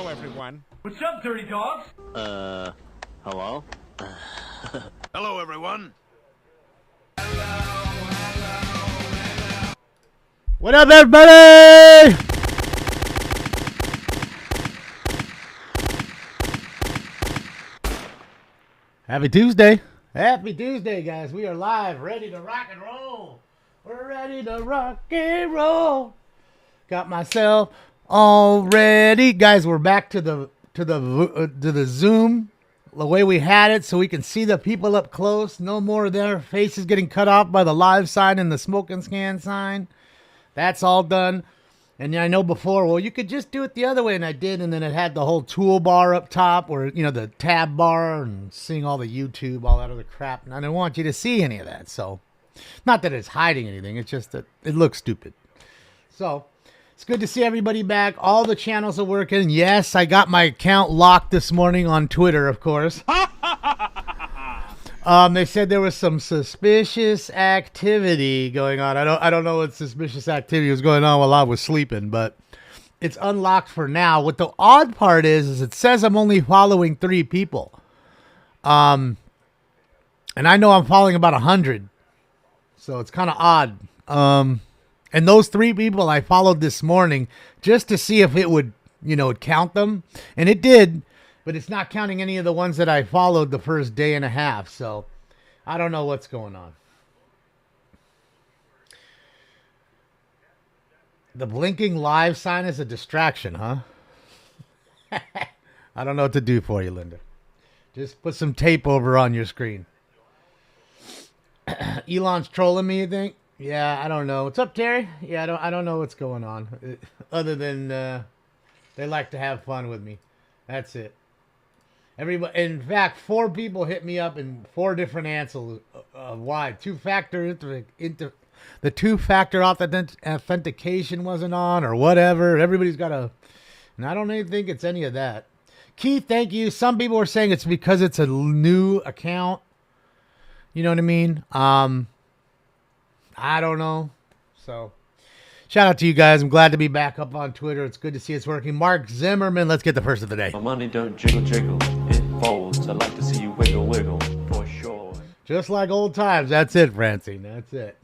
Hello, everyone. What's up, dirty dogs? Hello? Hello, everyone. What up, everybody? Happy Tuesday. Happy Tuesday, guys. We are live, ready to rock and roll. We're ready to rock and roll. Got myself all ready. Guys, we're back to the Zoom the way we had it, so we can see the people up close. No more of their faces getting cut off by the live sign and the smoke and scan sign. That's all done. And I know before, well, you could just do it the other way, and I did, and then it had the whole toolbar up top, or, you know, the tab bar, and seeing all the YouTube, all that other crap, and I didn't want you to see any of that, so, not that it's hiding anything, it's just that it looks stupid. So, it's good to see everybody back. All the channels are working. Yes, I got my account locked this morning on Twitter, of course. They said there was some suspicious activity going on. I don't know what suspicious activity was going on while I was sleeping, but it's unlocked for now. What the odd part is it says I'm only following 3 people. And I know I'm following about 100. So it's kind of odd. And those 3 people I followed this morning just to see if it would, you know, count them. And it did. But it's not counting any of the ones that I followed the first day and a half. So, I don't know what's going on. The blinking live sign is a distraction, huh? I don't know what to do for you, Linda. Just put some tape over on your screen. Elon's trolling me, you think? Yeah, I don't know. What's up, Terry? Yeah, I don't know what's going on. Other than they like to have fun with me. That's it. Everybody, in fact, 4 people hit me up in 4 different answers of why. The 2-factor authentication wasn't on or whatever. Everybody's got and I don't even think it's any of that. Keith, thank you. Some people were saying it's because it's a new account. You know what I mean? I don't know. So, shout out to you guys. I'm glad to be back up on Twitter. It's good to see it's working. Mark Zimmerman, let's get the first of the day. My money don't jiggle jiggle, it folds. I'd like to see you wiggle wiggle, for sure. Just like old times. That's it, Francine. That's it.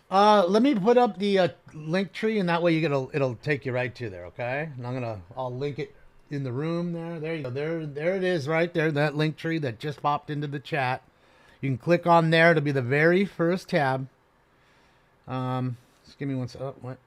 Let me put up the link tree, and that way it'll take you right to there, okay? And I'll link it in the room there. There you go. There it is right there, that link tree that just popped into the chat. You can click on there. It'll be the very first tab. Just give me one second. Oh, what?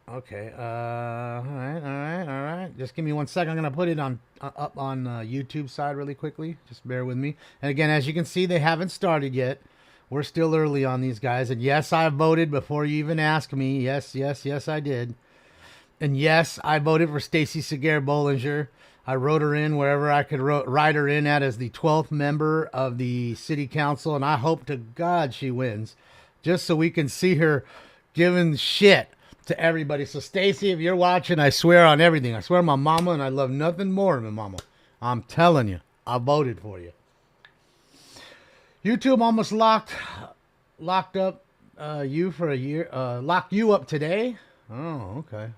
Okay. All right. Just give me 1 second. I'm gonna put it up on YouTube side really quickly. Just bear with me. And again, as you can see, they haven't started yet. We're still early on these guys. And yes, I voted before you even asked me. Yes, I did. And yes, I voted for Stacey Segar Bollinger. I wrote her in wherever I could write her in at as the 12th member of the city council. And I hope to God she wins, just so we can see her giving shit to everybody. So Stacey, if you're watching, I swear on everything. I swear on my mama, and I love nothing more than my mama. I'm telling you, I voted for you. YouTube almost locked up you for a year. Locked you up today. Oh, okay.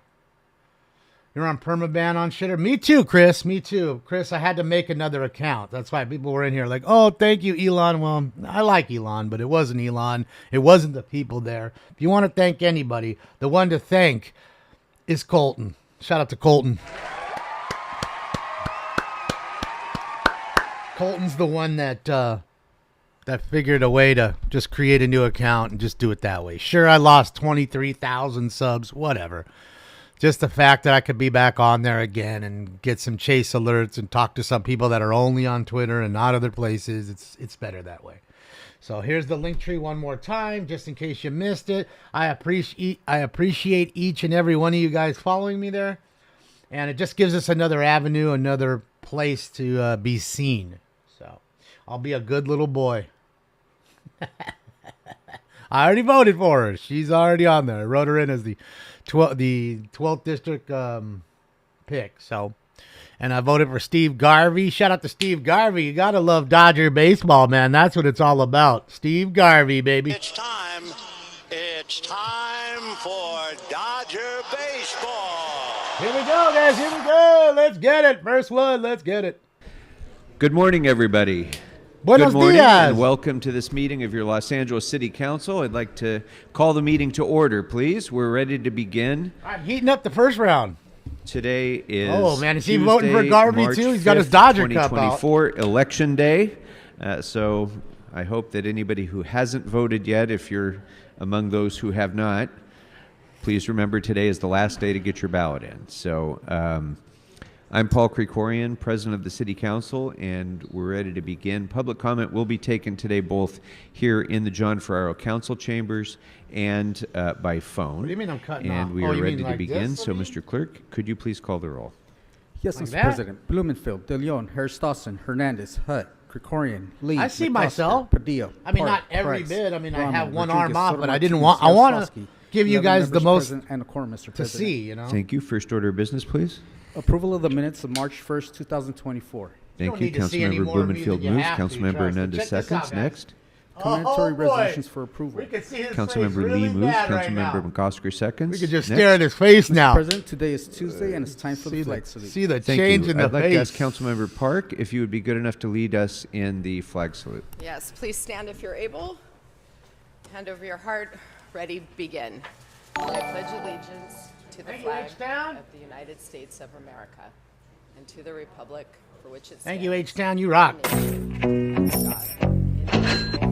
You're on permaban on Shitter. Me too, Chris. Me too. Chris, I had to make another account. That's why people were in here like, oh, thank you, Elon. Well, I like Elon, but it wasn't Elon. It wasn't the people there. If you want to thank anybody, the one to thank is Colton. Shout out to Colton. Colton's the one that figured a way to just create a new account and just do it that way. Sure, I lost 23,000 subs, whatever. Just the fact that I could be back on there again and get some chase alerts and talk to some people that are only on Twitter and not other places, it's better that way. So here's the link tree one more time, just in case you missed it. I appreciate each and every one of you guys following me there, and it just gives us another avenue, another place to be seen. So I'll be a good little boy. I already voted for her. She's already on there. I wrote her in as the 12th district pick. So, and I voted for Steve Garvey. Shout out to Steve Garvey. You gotta love Dodger baseball, man. That's what it's all about. Steve Garvey, baby. It's time It's time for Dodger baseball. Here we go, guys. Here we go. Let's get it. First one. Let's get it. Good morning, everybody. Buenos Good morning, dias. and welcome to this meeting of your Los Angeles City Council. I'd like to call the meeting to order, please. We're ready to begin. I'm heating up the first round. Today is Oh, man, is he Tuesday, voting for Garvey, March too? He's got his 5th, Dodger cup out. 2024 Election Day. So I hope that anybody who hasn't voted yet, if you're among those who have not, please remember today is the last day to get your ballot in. So I'm Paul Krikorian, President of the City Council, and we're ready to begin. Public comment will be taken today both here in the John Ferraro Council Chambers and by phone. What do you mean I'm cutting And off? we Oh, are you ready mean to like begin. this, So, I mean? Mr. Clerk, could you please call the roll? Yes, Like Mr. that? President. Blumenfield, De Leon, Harris-Dawson, Hernandez, Hutt, Krikorian, Lee. I see McCosker, myself. Padilla. I mean, Park, not every Price, bit. I mean, I Brahma, have one Rodriguez, arm off, but I Sotomayor, didn't want. I want to Yaroslavsky, give you 11 guys the members most present and a quorum, Mr. to President. see. You know. Thank you. First order of business, please. Approval of the minutes of March 1st, 2024. Thank don't you. need to see any Councilmember more of me Blumenfield than you moves. have to, Councilmember trust me. Hernandez Check this out, seconds. guys. Next. Commentory boy. resolutions for approval. We can see his face Councilmember really Lee moves. bad right now. Councilmember McCosker seconds. We could just Next. stare at his face Mr. now. President, today is Tuesday and it's time for See the the, flag salute. see the Thank change you. in the I'd like face. to ask Councilmember Park if you would be good enough to lead us in the flag salute. Yes, please stand if you're able. Hand over your heart. Ready, begin. I pledge allegiance to the Thank you, flag H-Town. of the United States of America and to the republic for which it stands. Thank you, H-Town. You rock.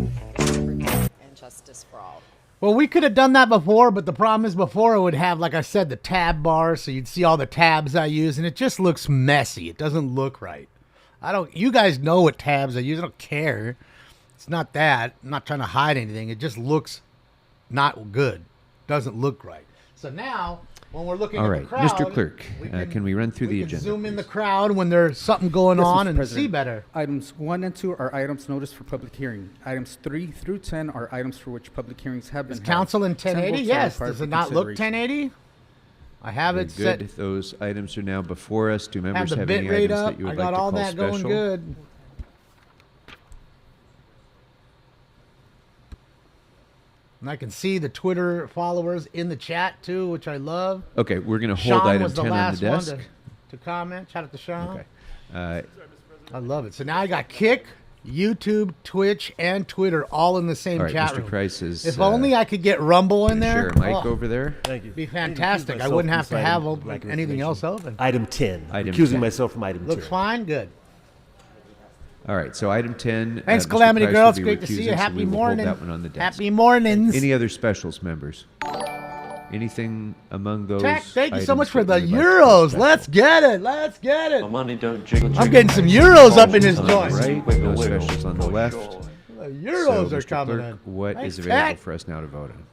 And justice for all. Well, we could have done that before, but the problem is before it would have, like I said, the tab bar, so you'd see all the tabs I use, and it just looks messy. It doesn't look right. You guys know what tabs I use. I don't care. It's not that. I'm not trying to hide anything. It just looks not good. Doesn't look right. So now, when we're looking All at right, the crowd, Mr. Clerk, can we run through the we can agenda, zoom in the please? crowd when there's something going Yes, on Mr. and President. see better. Items 1 and 2 are items noticed for public hearing. Items 3 through 10 are items for which public hearings have been Is held. council in 10 1080? votes are Yes. required Does for it not look consideration. 1080? I have Very it set. good. Those items are now before us. Do Have members the have bit any rate items up. that you I would got like to all call that special? going good. And I can see the Twitter followers in the chat too, which I love. Okay, we're going to hold Sean item was the 10 on the last one desk. to comment. Shout out to Sean. Okay. I love it. So now I got Kick, YouTube, Twitch, and Twitter all in the same All right, chat Mr. room. Price is. If only I could get Rumble in there. Share a mic oh, over there. Thank you. Be fantastic. I wouldn't have to have anything else open. Item 10. Item Recusing 10. myself from item Looks 10. fine. Good. All right, so item 10. Thanks, Mr. Calamity Price Girl. will It's be great to see recusing, you. so Happy we will hold morning. that one on the desk. Happy mornings. Any other specials, members? Anything among those? Tech, thank you so items much for that the you would like to call Euros. special? Let's get it. Let's get it. My money don't jiggle. I'm getting some Euros up in this On the joint. right, Wiggle, no wiggle, specials on the for left. sure. The Euros So, are Mr. coming Clerk, in. what Thanks, is available Tech. for us now to vote on?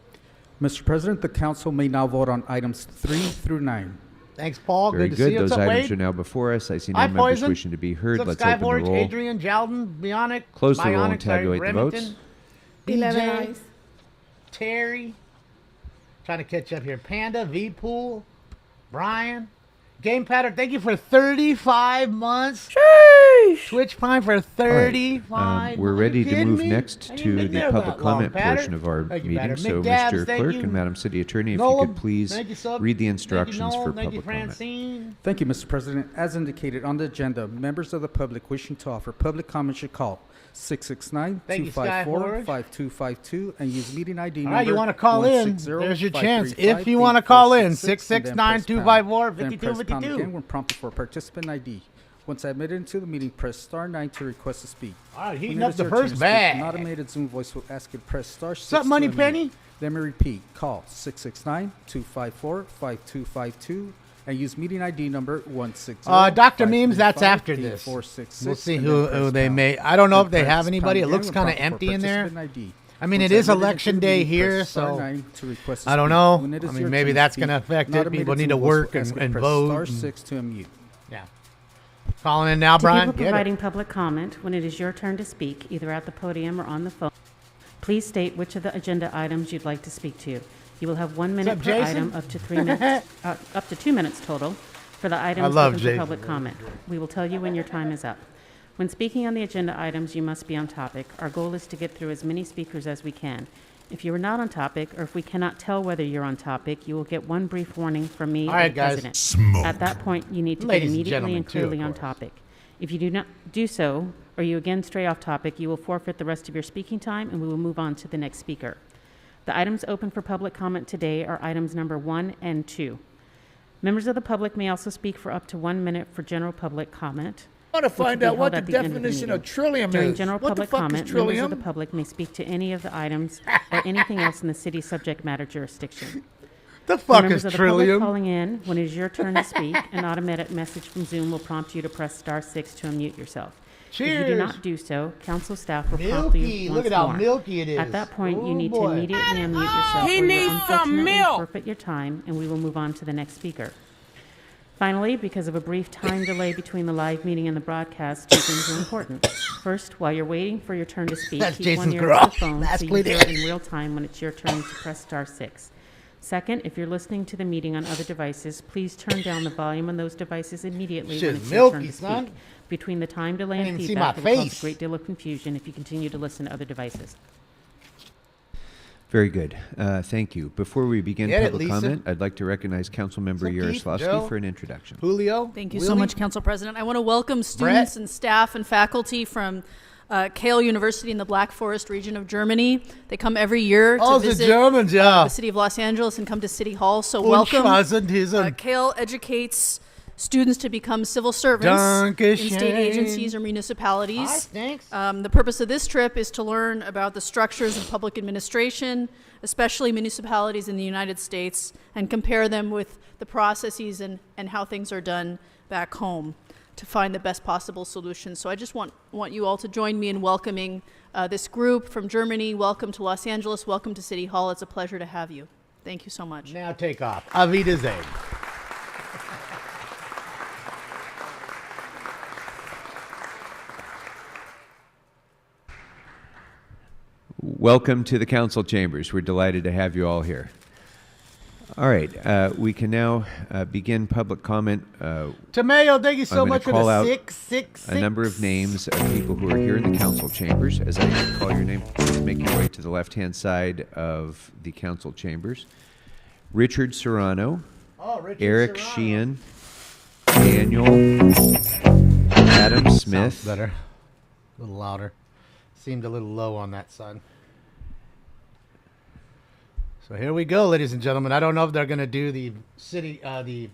Mr. President, the council may now vote on items 3 through 9. Thanks, Paul. Very good to see good. you. Those What's up, items Wade? are now before us. I see no Hi, members Poison. wishing to be heard. What's Let's up, open the Skyforge, roll. Adrian, Jalden, Bionic, Close the roll Bionic, and tabulate the Remington, votes. 11 DJ, eyes. Terry. Trying to catch up here. Panda, V-Pool, Brian. Game Pattern, thank you for 35 months. Twitch Prime for 35 We're months. ready You to kidding move me? next I ain't to been the there public that long, comment Pattern. portion of our Thank you, meeting. Pattern. So, McDabs, Mr. thank Clerk you. and Madam City Attorney, if Noel, you could please thank you, Sub. read the Thank you, instructions Noel. for Thank you, public comment. Francine. Thank you, Mr. President. As indicated on the agenda, members of the public wishing to offer public comment should call Thank you, 669-254-5252 and use meeting ID All number right, you want to call in? 160 There's your chance. 535 If you want to call in, 8466, and then press pound. Then press pound 669-254-5252. again when prompted for participant ID. Once admitted into the meeting, press star 9 to request to speak. All right, When heating it up is the your turn first to speak, bag. An automated Zoom voice will ask you to press star 6 What's up, Money to unmute. Penny? Let me repeat. Call 669-254-5252 and use meeting ID number 160. Dr. Memes, that's after this. We'll see who they may. I don't know if they have anybody. It looks kind of empty in there. I mean, it is election day here, so I don't know. I mean, maybe that's going to affect it. People need to work and vote. Star and- 6 to unmute. Yeah. Calling in now, Brian. To people Get it. providing public comment, when it is your turn to speak, either at the podium or on the phone, please state which of the agenda items you'd like to speak to. You will have 1 minute up, per Jason? item, up to 3 minutes, up to 2 minutes total for the items love open for Jason. public comment. We will tell you when your time is up. When speaking on the agenda items, you must be on topic. Our goal is to get through as many speakers as we can. If you are not on topic, or if we cannot tell whether you're on topic, you will get one brief warning from me All or right, the guys. president. At that point, you need to get Ladies and immediately gentlemen, and too, of clearly on course. topic. If you do not do so, or you again stray off topic, you will forfeit the rest of your speaking time, and we will move on to the next speaker. The items open for public comment today are items number 1 and 2. Members of the public may also speak for up to 1 minute for general public comment. I want to find out what the at the end of the definition of meeting. trillium During is. general What the public fuck comment, is members of the trillium? public may speak to any of the items or anything else in the city's subject matter jurisdiction. The For fuck members is of the public trillium? calling in, when it is your turn to speak, an automatic message from Zoom will prompt you to press *6 to unmute yourself. If you do Cheers. not do so, council staff will prompt you Milky. once Look at how more. milky it is. At that point, Oh, you need boy. to immediately unmute yourself. He or you needs will some unfortunately milk. forfeit your time, and we will move on to the next speaker. Finally, because of a brief time delay between the live meeting and the broadcast, two things are important. First, while you're waiting for your turn to speak, That's keep Jason's one ear girl. to the phone That's so you bleeding. hear it in real time when it's your turn to press *6. Second, if you're listening to the meeting on other devices, please turn down the volume on those devices immediately when Shit's it's your turn milky, to son. speak. Between the time delay and Can't even see feedback, my it will cause face. a great deal of confusion if you continue to listen to other devices. Very good. Thank you. Before we begin Get it, public Lisa. comment, I'd like to recognize Councilmember What's up, Keith? Yaroslavsky Joe? for an introduction. Julio? Thank you Willie? so much, Council President. I want to welcome students and staff and faculty from Kael University in the Black Forest region of Germany. They come every year Oh, to the visit Germans, yeah. the city of Los Angeles and come to City Hall. So Und welcome. Schwarzentism. Kael educates students to become civil servants in Dankeschön. state agencies or municipalities. Hi, thanks. The purpose of this trip is to learn about the structures of public administration, especially municipalities in the United States, and compare them with the processes and how things are done back home to find the best possible solutions. So I just want you all to join me in welcoming this group from Germany. Welcome to Los Angeles. Welcome to City Hall. It's a pleasure to have you. Thank you so much. Now take off. Auf Wiedersehen. Welcome to the council chambers. We're delighted to have you all here. All right, we can now begin public comment. Tamayo, thank you so I'm gonna much for call the out 666. A number of names of people who are here in the council chambers. As I call your name, please make your way to the left-hand side of the council chambers. Richard Serrano, Oh, Richard Eric Serrano. Sheehan, Daniel, Adam Smith, Sounds better. A little louder. Seemed a little low on that side. So here we go, ladies and gentlemen. I don't know if they're going to do the the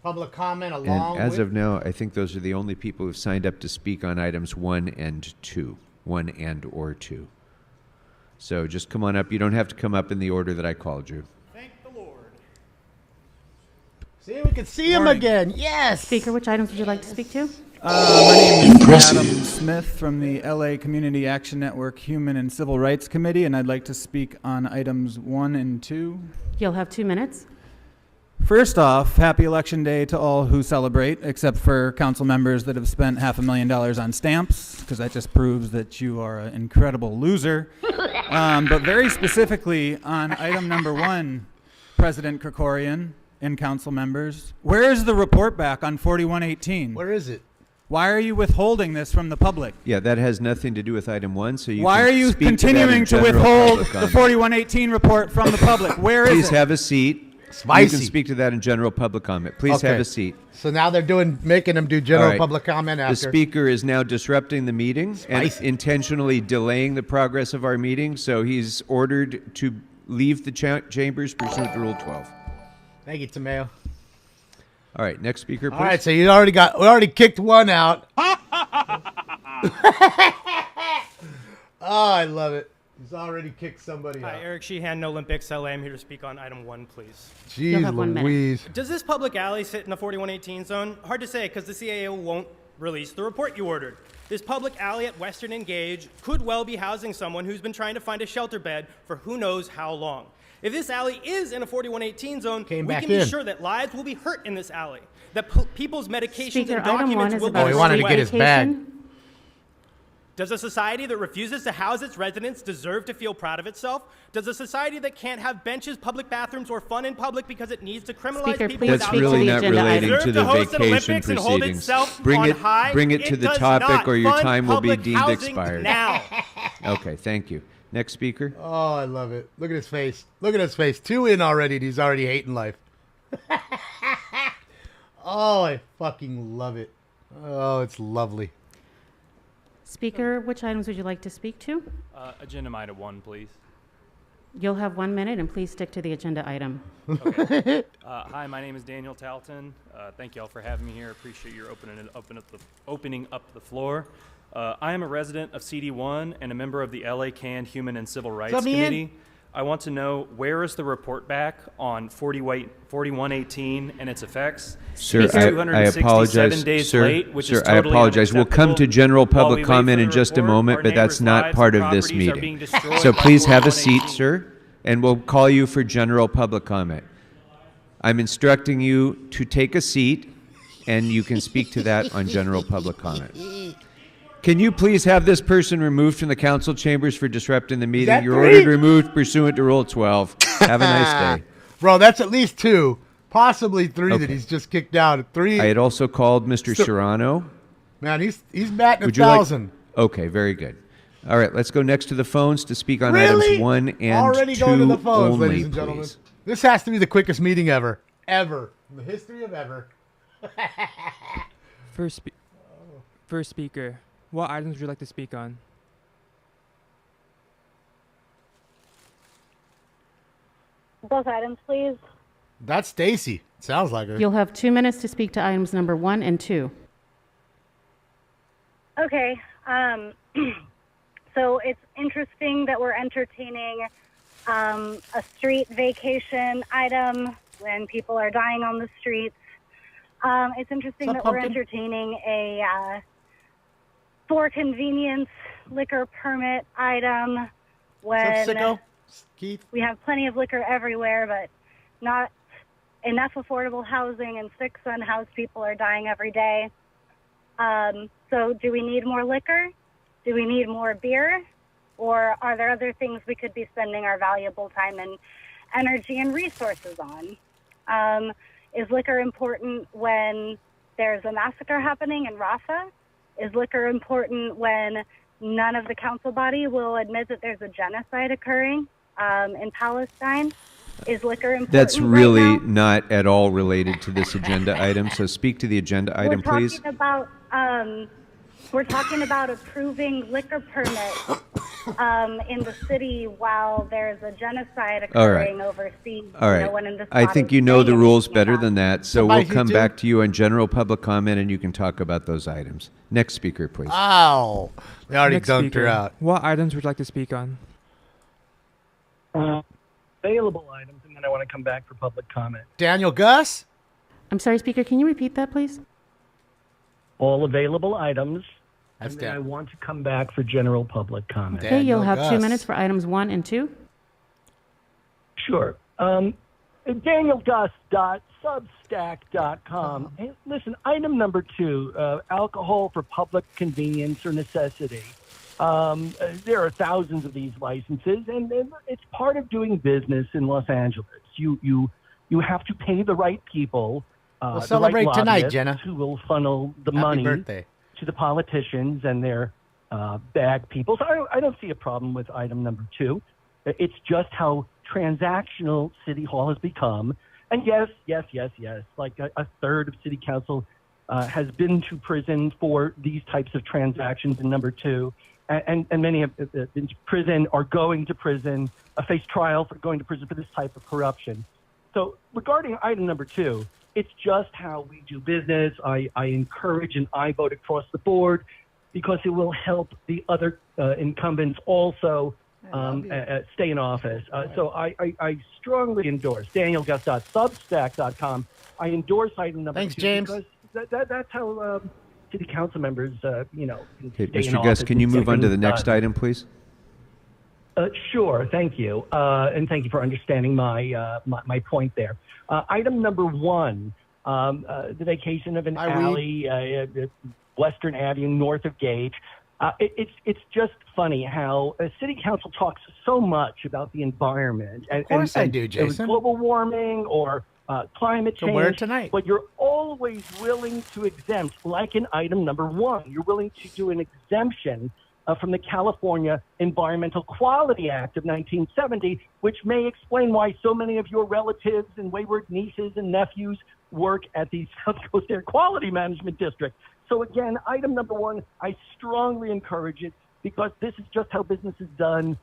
public comment along and as with. of now, I think those are the only people who've signed up to speak on items 1 and 2. 1 and or 2. So just come on up. You don't have to come up in the order that I called you. See, we can see him again. Yes. Speaker, which items would you like to speak to? My name is Adam Smith from the LA Community Action Network Human and Civil Rights Committee, and I'd like to speak on items 1 and 2. You'll have 2 minutes. First off, happy Election Day to all who celebrate, except for council members that have spent $500,000 on stamps, because that just proves that you are an incredible loser. But very specifically on item number 1, President Krikorian and council members, where is the report back on 4118? Where is it? Why are you withholding this from the public? Yeah, that has nothing to do with item 1, so you Why can are you speak to that in continuing to general withhold public the comment. 4118 report from the public? Where is Please it? have a seat. Spicy. You can speak to that in general public comment. Please Okay. have a seat. So now they're making them do general All right. public comment after. The speaker is now disrupting the meeting and Spicy. intentionally delaying the progress of our meeting, so he's ordered to leave the chambers pursuant to Rule 12. Thank you, Tamayo. All right, next speaker, please. All right, so we already kicked one out. Oh, I love it. He's already kicked somebody Hi, out. Eric Sheehan, Olympics LA. I'm here to speak on item 1, please. Jeez have 1 minute. Louise. Does this public alley sit in the 4118 zone? Hard to say because the CAO won't release the report you ordered. This public alley at Western and Gage could well be housing someone who's been trying to find a shelter bed for who knows how long. If this alley is in a 4118 zone, we back can be in. sure that lives will be hurt in this alley, that people's medications Speaker, and item 1 documents is will about be he wanted to state get his bag. education. Does a society that refuses to house its residents deserve to feel proud of itself? Does a society that can't have benches, public bathrooms, or fun in public because it needs to criminalize Speaker, people please That's without speak to really the not agenda relating item. to the Deserve to host an vacation Olympics and hold proceedings. itself Bring on it, high? bring it to the does topic, not or your fund time will be public deemed housing expired. Now. Okay, thank you. Next speaker. Oh, I love it. Look at his face. Look at his face. 2 in already, and he's already hating life. Oh, I fucking love it. Oh, it's lovely. Speaker, which items would you like to speak to? Agenda item 1, please. You'll have 1 minute, and please stick to the agenda item. Okay. Hi, my name is Daniel Talton. Thank you all for having me here. Appreciate your opening up the floor. I am a resident of CD1 and a member of the LA CAN Human and Civil Rights Committee. I want to know, where is the report back on 4118 and its effects? Sir, It's I 267 apologize. days Sir, late, which sir, is I totally apologize. We'll come to unacceptable. general While we public wait comment for in the just a report, moment, our but that's neighbors' not lives part and of this properties are being meeting. destroyed So by please have a seat, 4118. sir, and we'll call you for general public comment. I'm instructing you to take a seat, and you can speak to that on general public comment. Can you please have this person removed from the council chambers for disrupting the meeting? that You're 3? ordered removed pursuant to Rule 12. Have a nice day. Bro, that's at least 2, possibly 3 that Okay. he's just kicked out. 3. I had also called Mr. Serrano. Man, he's batting Would 1,000. Okay, very good. All right, let's go next to the phones to speak on Really? items 1 and Already 2 going to the phones, only, ladies and gentlemen. please. This has to be the quickest meeting ever. Ever. In the history of ever. First speaker, what items would you like to speak on? Both items, please. That's Stacy. Sounds like her. You'll have 2 minutes to speak to items number 1 and 2. Okay. So it's interesting that we're entertaining a street vacation item when people are dying on the streets. It's interesting What's that up, we're pumpkin? entertaining a for convenience liquor permit item when Sicko? Keith? we have plenty of liquor everywhere, but not enough affordable housing, and 6 unhoused people are dying every day. So do we need more liquor? Do we need more beer? Or are there other things we could be spending our valuable time and energy and resources on? Is liquor important when there's a massacre happening in Rafah? Is liquor important when none of the council body will admit that there's a genocide occurring in Palestine? Is liquor important That's right really now? not at all related to this agenda item, so speak to the agenda item, please. We're talking about approving liquor permits in the city while there's a genocide All right. occurring overseas. All right. No one in this I body think is you know the saying rules anything better about than that, so Somebody we'll come do. back to you on general public comment, and you can talk about those items. Next speaker, please. Ow. They already Next dunked speaker, her out. What items would you like to speak on? Available items, and then I want to come back for public comment. Daniel Gus? I'm sorry, Speaker, can you repeat that, please? All available items, That's and then I Dan. want to come back for general public comment. Okay, you'll Daniel have 2 Gus. minutes for items 1 and 2. Sure. DanielGus.substack.com. Hey, listen, item number 2, alcohol for public convenience or necessity. There are thousands of these licenses, and it's part of doing business in Los Angeles. You have to pay the right people. We'll the celebrate right tonight, lobbyists Jenna. Who will funnel the Happy money birthday. to the politicians and their bag people. So I don't see a problem with item number 2. It's just how transactional City Hall has become. And yes, like a third of City Council has been to prison for these types of transactions in number 2. And many have been to prison, are going to prison, face trial for going to prison for this type of corruption. So regarding item number 2, it's just how we do business. I encourage and I vote across the board because it will help the other incumbents also stay in office. So I strongly endorse DanielGus.substack.com. I endorse item number Thanks, 2 James. because that's how city council members, can Okay, stay in Mr. Gus, office can you and get move on to the things next done. item, please? Sure, thank you, and thank you for understanding my point there. Item number 1, the vacation of an alley, Western Avenue, north of Gage. It's just funny how City Council talks so much about the environment. Of course I do, Jason. Global warming or climate So wear it change. tonight. But you're always willing to exempt, like in item number 1, you're willing to do an exemption from the California Environmental Quality Act of 1970, which may explain why so many of your relatives and wayward nieces and nephews work at the South Coast Air Quality Management District. So again, item number one, I strongly encourage it because this is just how business is done.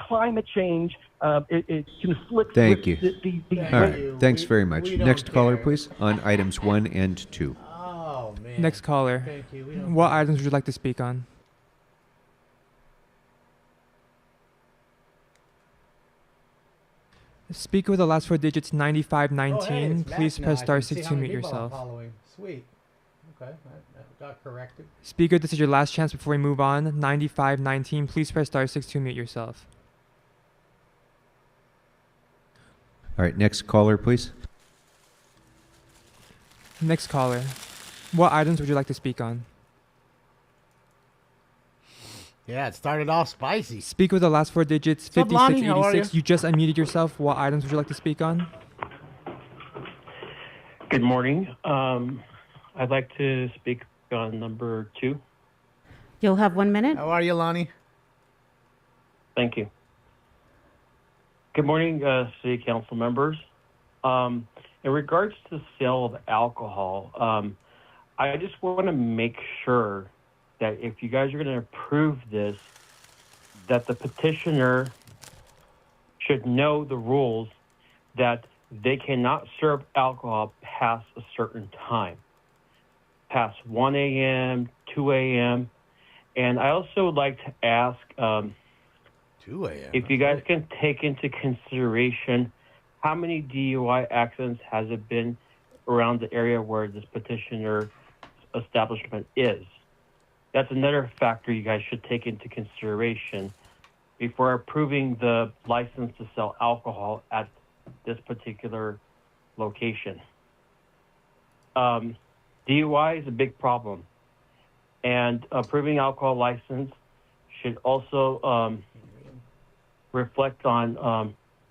Climate change, it conflicts Thank with you. the All right. Thanks very much. Next caller, please, on items 1 and 2. Oh, man. Next caller. Thank you. We don't What items would you like to speak on? Speaker with the last four digits 9519. Please press star 6 to mute yourself. Sweet. Okay, that got corrected. Speaker, this is your last chance before we move on. 9519. Please press star 6 to mute yourself. All right. Next caller, please. Next caller. What items would you like to speak on? Yeah, it started off spicy. Speak with the last four digits, What's up, Lonnie? How are 5686. You just unmuted yourself. What items would you like to speak on? Good morning. I'd like to speak on number 2. You'll have 1 minute. How are you, Lonnie? Thank you. Good morning, City Council members. In regards to the sale of alcohol, I just want to make sure that if you guys are going to approve this, that the petitioner should know the rules that they cannot serve alcohol past a certain time, past 1 a.m., 2 a.m. And I also would like to ask 2 a.m. if you guys can take into consideration how many DUI accidents has it been around the area where this petitioner establishment is. That's another factor you guys should take into consideration before approving the license to sell alcohol at this particular location. DUI is a big problem, and approving alcohol license should also reflect on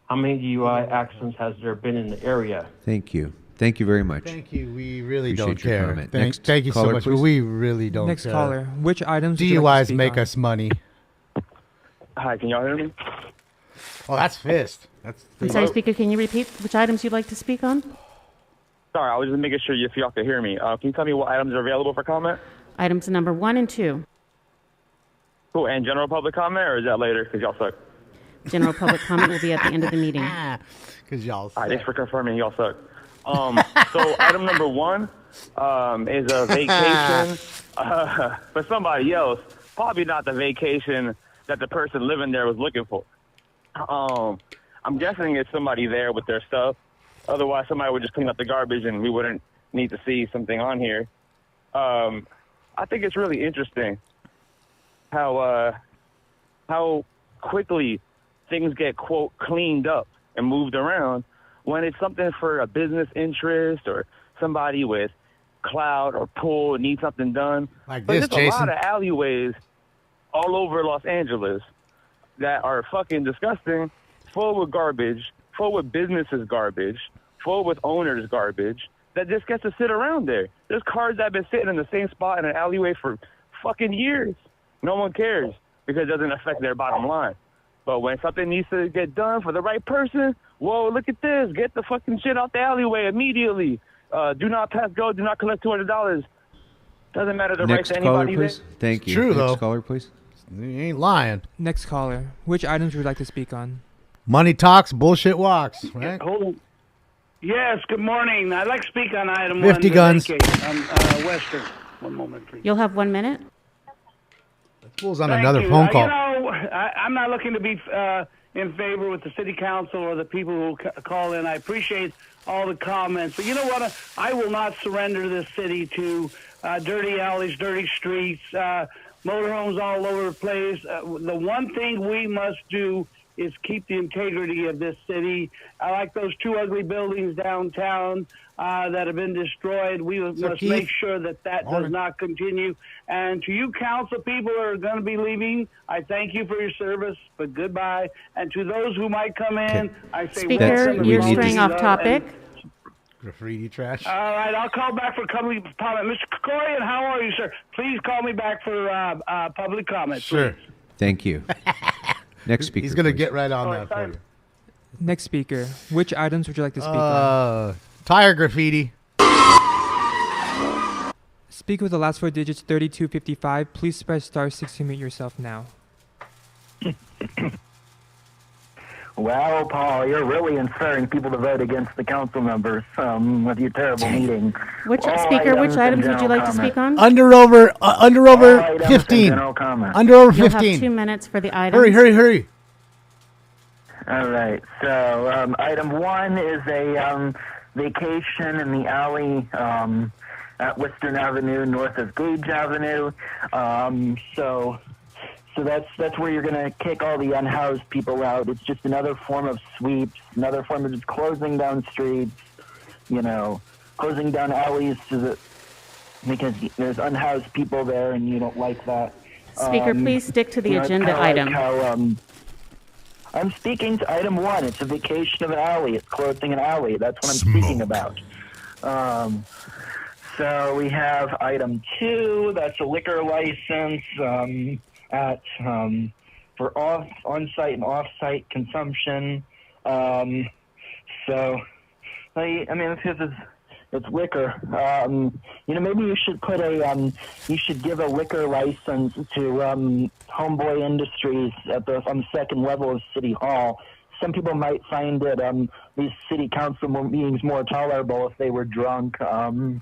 how many DUI accidents has there been in the area. Thank you. Thank you very much. Thank you. We really Appreciate don't your care. comment. Thank you so caller, much. please. We really don't Next care. caller. Which items would you like to DUIs speak make on? us money. Hi, can y'all hear me? Oh, that's Fist. That's I'm sorry, Speaker, can you repeat which items you'd like to speak on? Sorry, I was just making sure if y'all could hear me. Can you tell me what items are available for comment? Items number 1 and 2. Cool, and general public comment, or is that later? Because y'all suck. General public comment will be at the end of the meeting. Because y'all All right, thanks for confirming. Y'all suck. So item number 1 is a vacation for somebody else. Probably not the vacation that the person living there was looking for. I'm guessing it's somebody there with their stuff. Otherwise, somebody would just clean up the garbage and we wouldn't need to see something on here. I think it's really interesting how quickly things get, quote, cleaned up and moved around when it's something for a business interest or somebody with clout or pull needs something done. Like but this, there's a Jason. lot of alleyways all over Los Angeles that are fucking disgusting, full with garbage, full with businesses garbage, full with owners garbage that just gets to sit around there. There's cars that have been sitting in the same spot in an alleyway for fucking years. No one cares because it doesn't affect their bottom line. But when something needs to get done for the right person, whoa, look at this. Get the fucking shit out the alleyway immediately. Do not pass go. Do not collect $200. Doesn't matter the right Next to caller, anybody. please. Thank you. True, Next though. caller, please. You ain't lying. Next caller. Which items would you like to speak on? Money talks, bullshit walks. Right? Yes, good morning. I'd like to speak on item 50 1. guns. Western. One moment, please. You'll have 1 minute. Fool's on Thank another you. phone call. You know, I'm not looking to be in favor with the city council or the people who call in. I appreciate all the comments. But you know what? I will not surrender this city to dirty alleys, dirty streets, motorhomes all over the place. The one thing we must do is keep the integrity of this city. I like those 2 ugly buildings downtown that have been destroyed. We must Keith? make sure that does not continue. And to you council people who are going to be leaving, I thank you for your service, but goodbye. And to those who might come in, I say Speaker, welcome. you're straying off topic. Graffiti trash. All right, I'll call back for public comment. Mr. Krikorian, how are you, sir? Please call me back for public comment. Sure. Please. Thank you. Next speaker. He's going to please. get right on that for you. Next speaker. Which items would you like to speak on? Tire graffiti. Speak with the last 4 digits 3255. Please press star 6 to mute yourself now. Well, Paul, you're really inspiring people to vote against the council members with your terrible meeting. Which All speaker, which items would you general like to comment. speak on? Under over All items 15. and general comment. Under over You'll 15. have 2 minutes for the items. Hurry. All right. So item 1 is a vacation in the alley at Western Avenue, north of Gage Avenue. So that's where you're going to kick all the unhoused people out. It's just another form of sweeps, another form of just closing down streets, closing down alleys because there's unhoused people there and you don't like that. Speaker, please stick to the agenda it's item. kinda like how, I'm speaking to item 1. It's a vacation of an alley. It's closing an alley. That's what I'm speaking about. So we have item 2. That's a liquor license for on-site and off-site consumption. So, it's liquor. Maybe you should put you should give a liquor license to Homeboy Industries on the second level of City Hall. Some people might find it these city council meetings more tolerable if they were drunk. You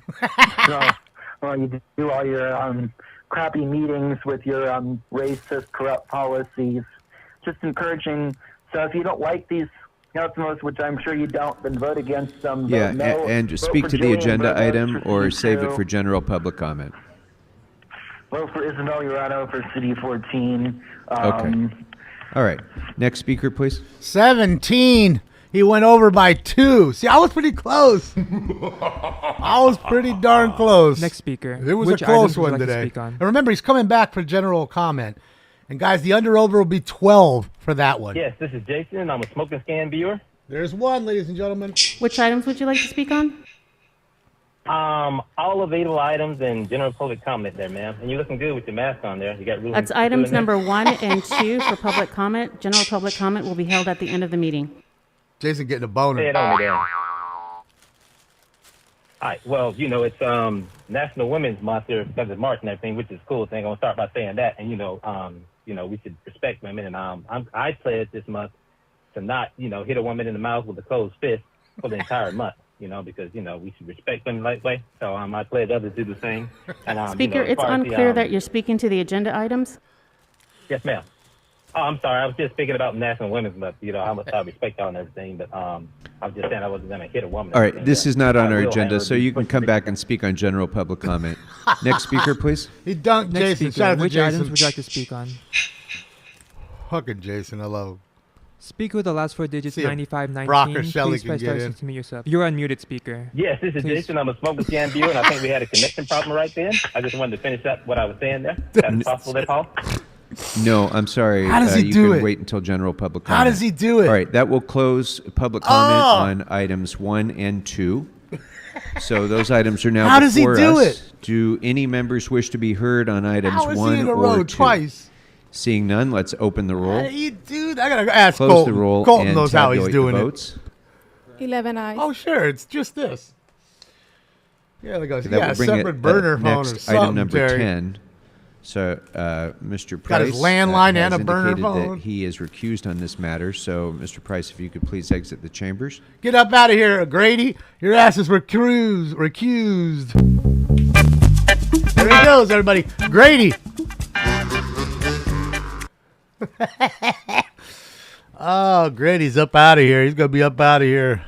do all your crappy meetings with your racist, corrupt policies. Just encouraging. So if you don't like these councilors, which I'm sure you don't, then vote against them. Yeah, no, and vote speak for to the Julian agenda Burgos item for or City save it 2. for general public comment. Vote for Isabel Urano for City 14. Okay. All right. Next speaker, please. 17. He went over by 2. See, I was pretty close. I was pretty darn close. Next speaker. It was Which a close items would you one like to today. speak on? And remember, he's coming back for general comment. And guys, the under-over will be 12 for that one. Yes, this is Jason. I'm a smoking scan viewer. There's one, ladies and gentlemen. Which items would you like to speak on? All available items and general public comment there, ma'am. And you're looking good with your mask on there. You got room. That's items number 1 and 2 for public comment. General public comment will be held at the end of the meeting. Jason getting a boner. Say it on me there. All right. Well, it's National Women's Month here because of March and everything, which is cool. So I'm gonna start by saying that, and we should respect women. And I pledge this month to not, hit a woman in the mouth with a closed fist for the entire month. Because we should respect women that way. So I pledge others do the same. And Speaker, as it's far as unclear that you're speaking to the agenda items. Yes, ma'am. Oh, I'm sorry. I was just speaking about National Women's Month. How much I respect y'all and everything, but I was just saying I wasn't going to hit a woman. All right. This is not on our agenda, so you can push come back and speak on general public comment. Next speaker, please. He dunked Next Jason. speaker. Shout out to Which Jason. items would you like to speak on? Fucking Jason, I love him. Speak with the last 4 digits See if 9519. Brock or Shelley Please can press get star in. 6 to mute yourself. You're unmuted, speaker. Yes, this is Please. Jason. I'm a smoking scan viewer, and I think we had a connection problem right then. I just wanted to finish up what I was saying there. That's possible there, Paul? No, I'm sorry. How does he you do can it? wait until general public comment. How does he do it? All right, that will close public comment Oh! on items 1 and 2. So those items are now How does he before do us. it? Do any members wish to be heard on items How is 1 he in a or row 2? twice? Seeing none, let's open the How roll. do you do that? I gotta ask Close Colton. the roll Colton and knows how he's tabulate doing the it. votes. 11 eyes. Oh, sure. It's just this. Yeah, there goes. Okay, that Yeah, will a bring separate it burner phone or next something, item number Terry. 10. So, Mr. Price Got his landline has and a burner indicated phone. that he is recused on this matter. So, Mr. Price, if you could please exit the chambers. Get up out of here, Grady. Your ass is recused. There he goes, everybody. Grady. Oh, Grady's up out of here. He's going to be up out of here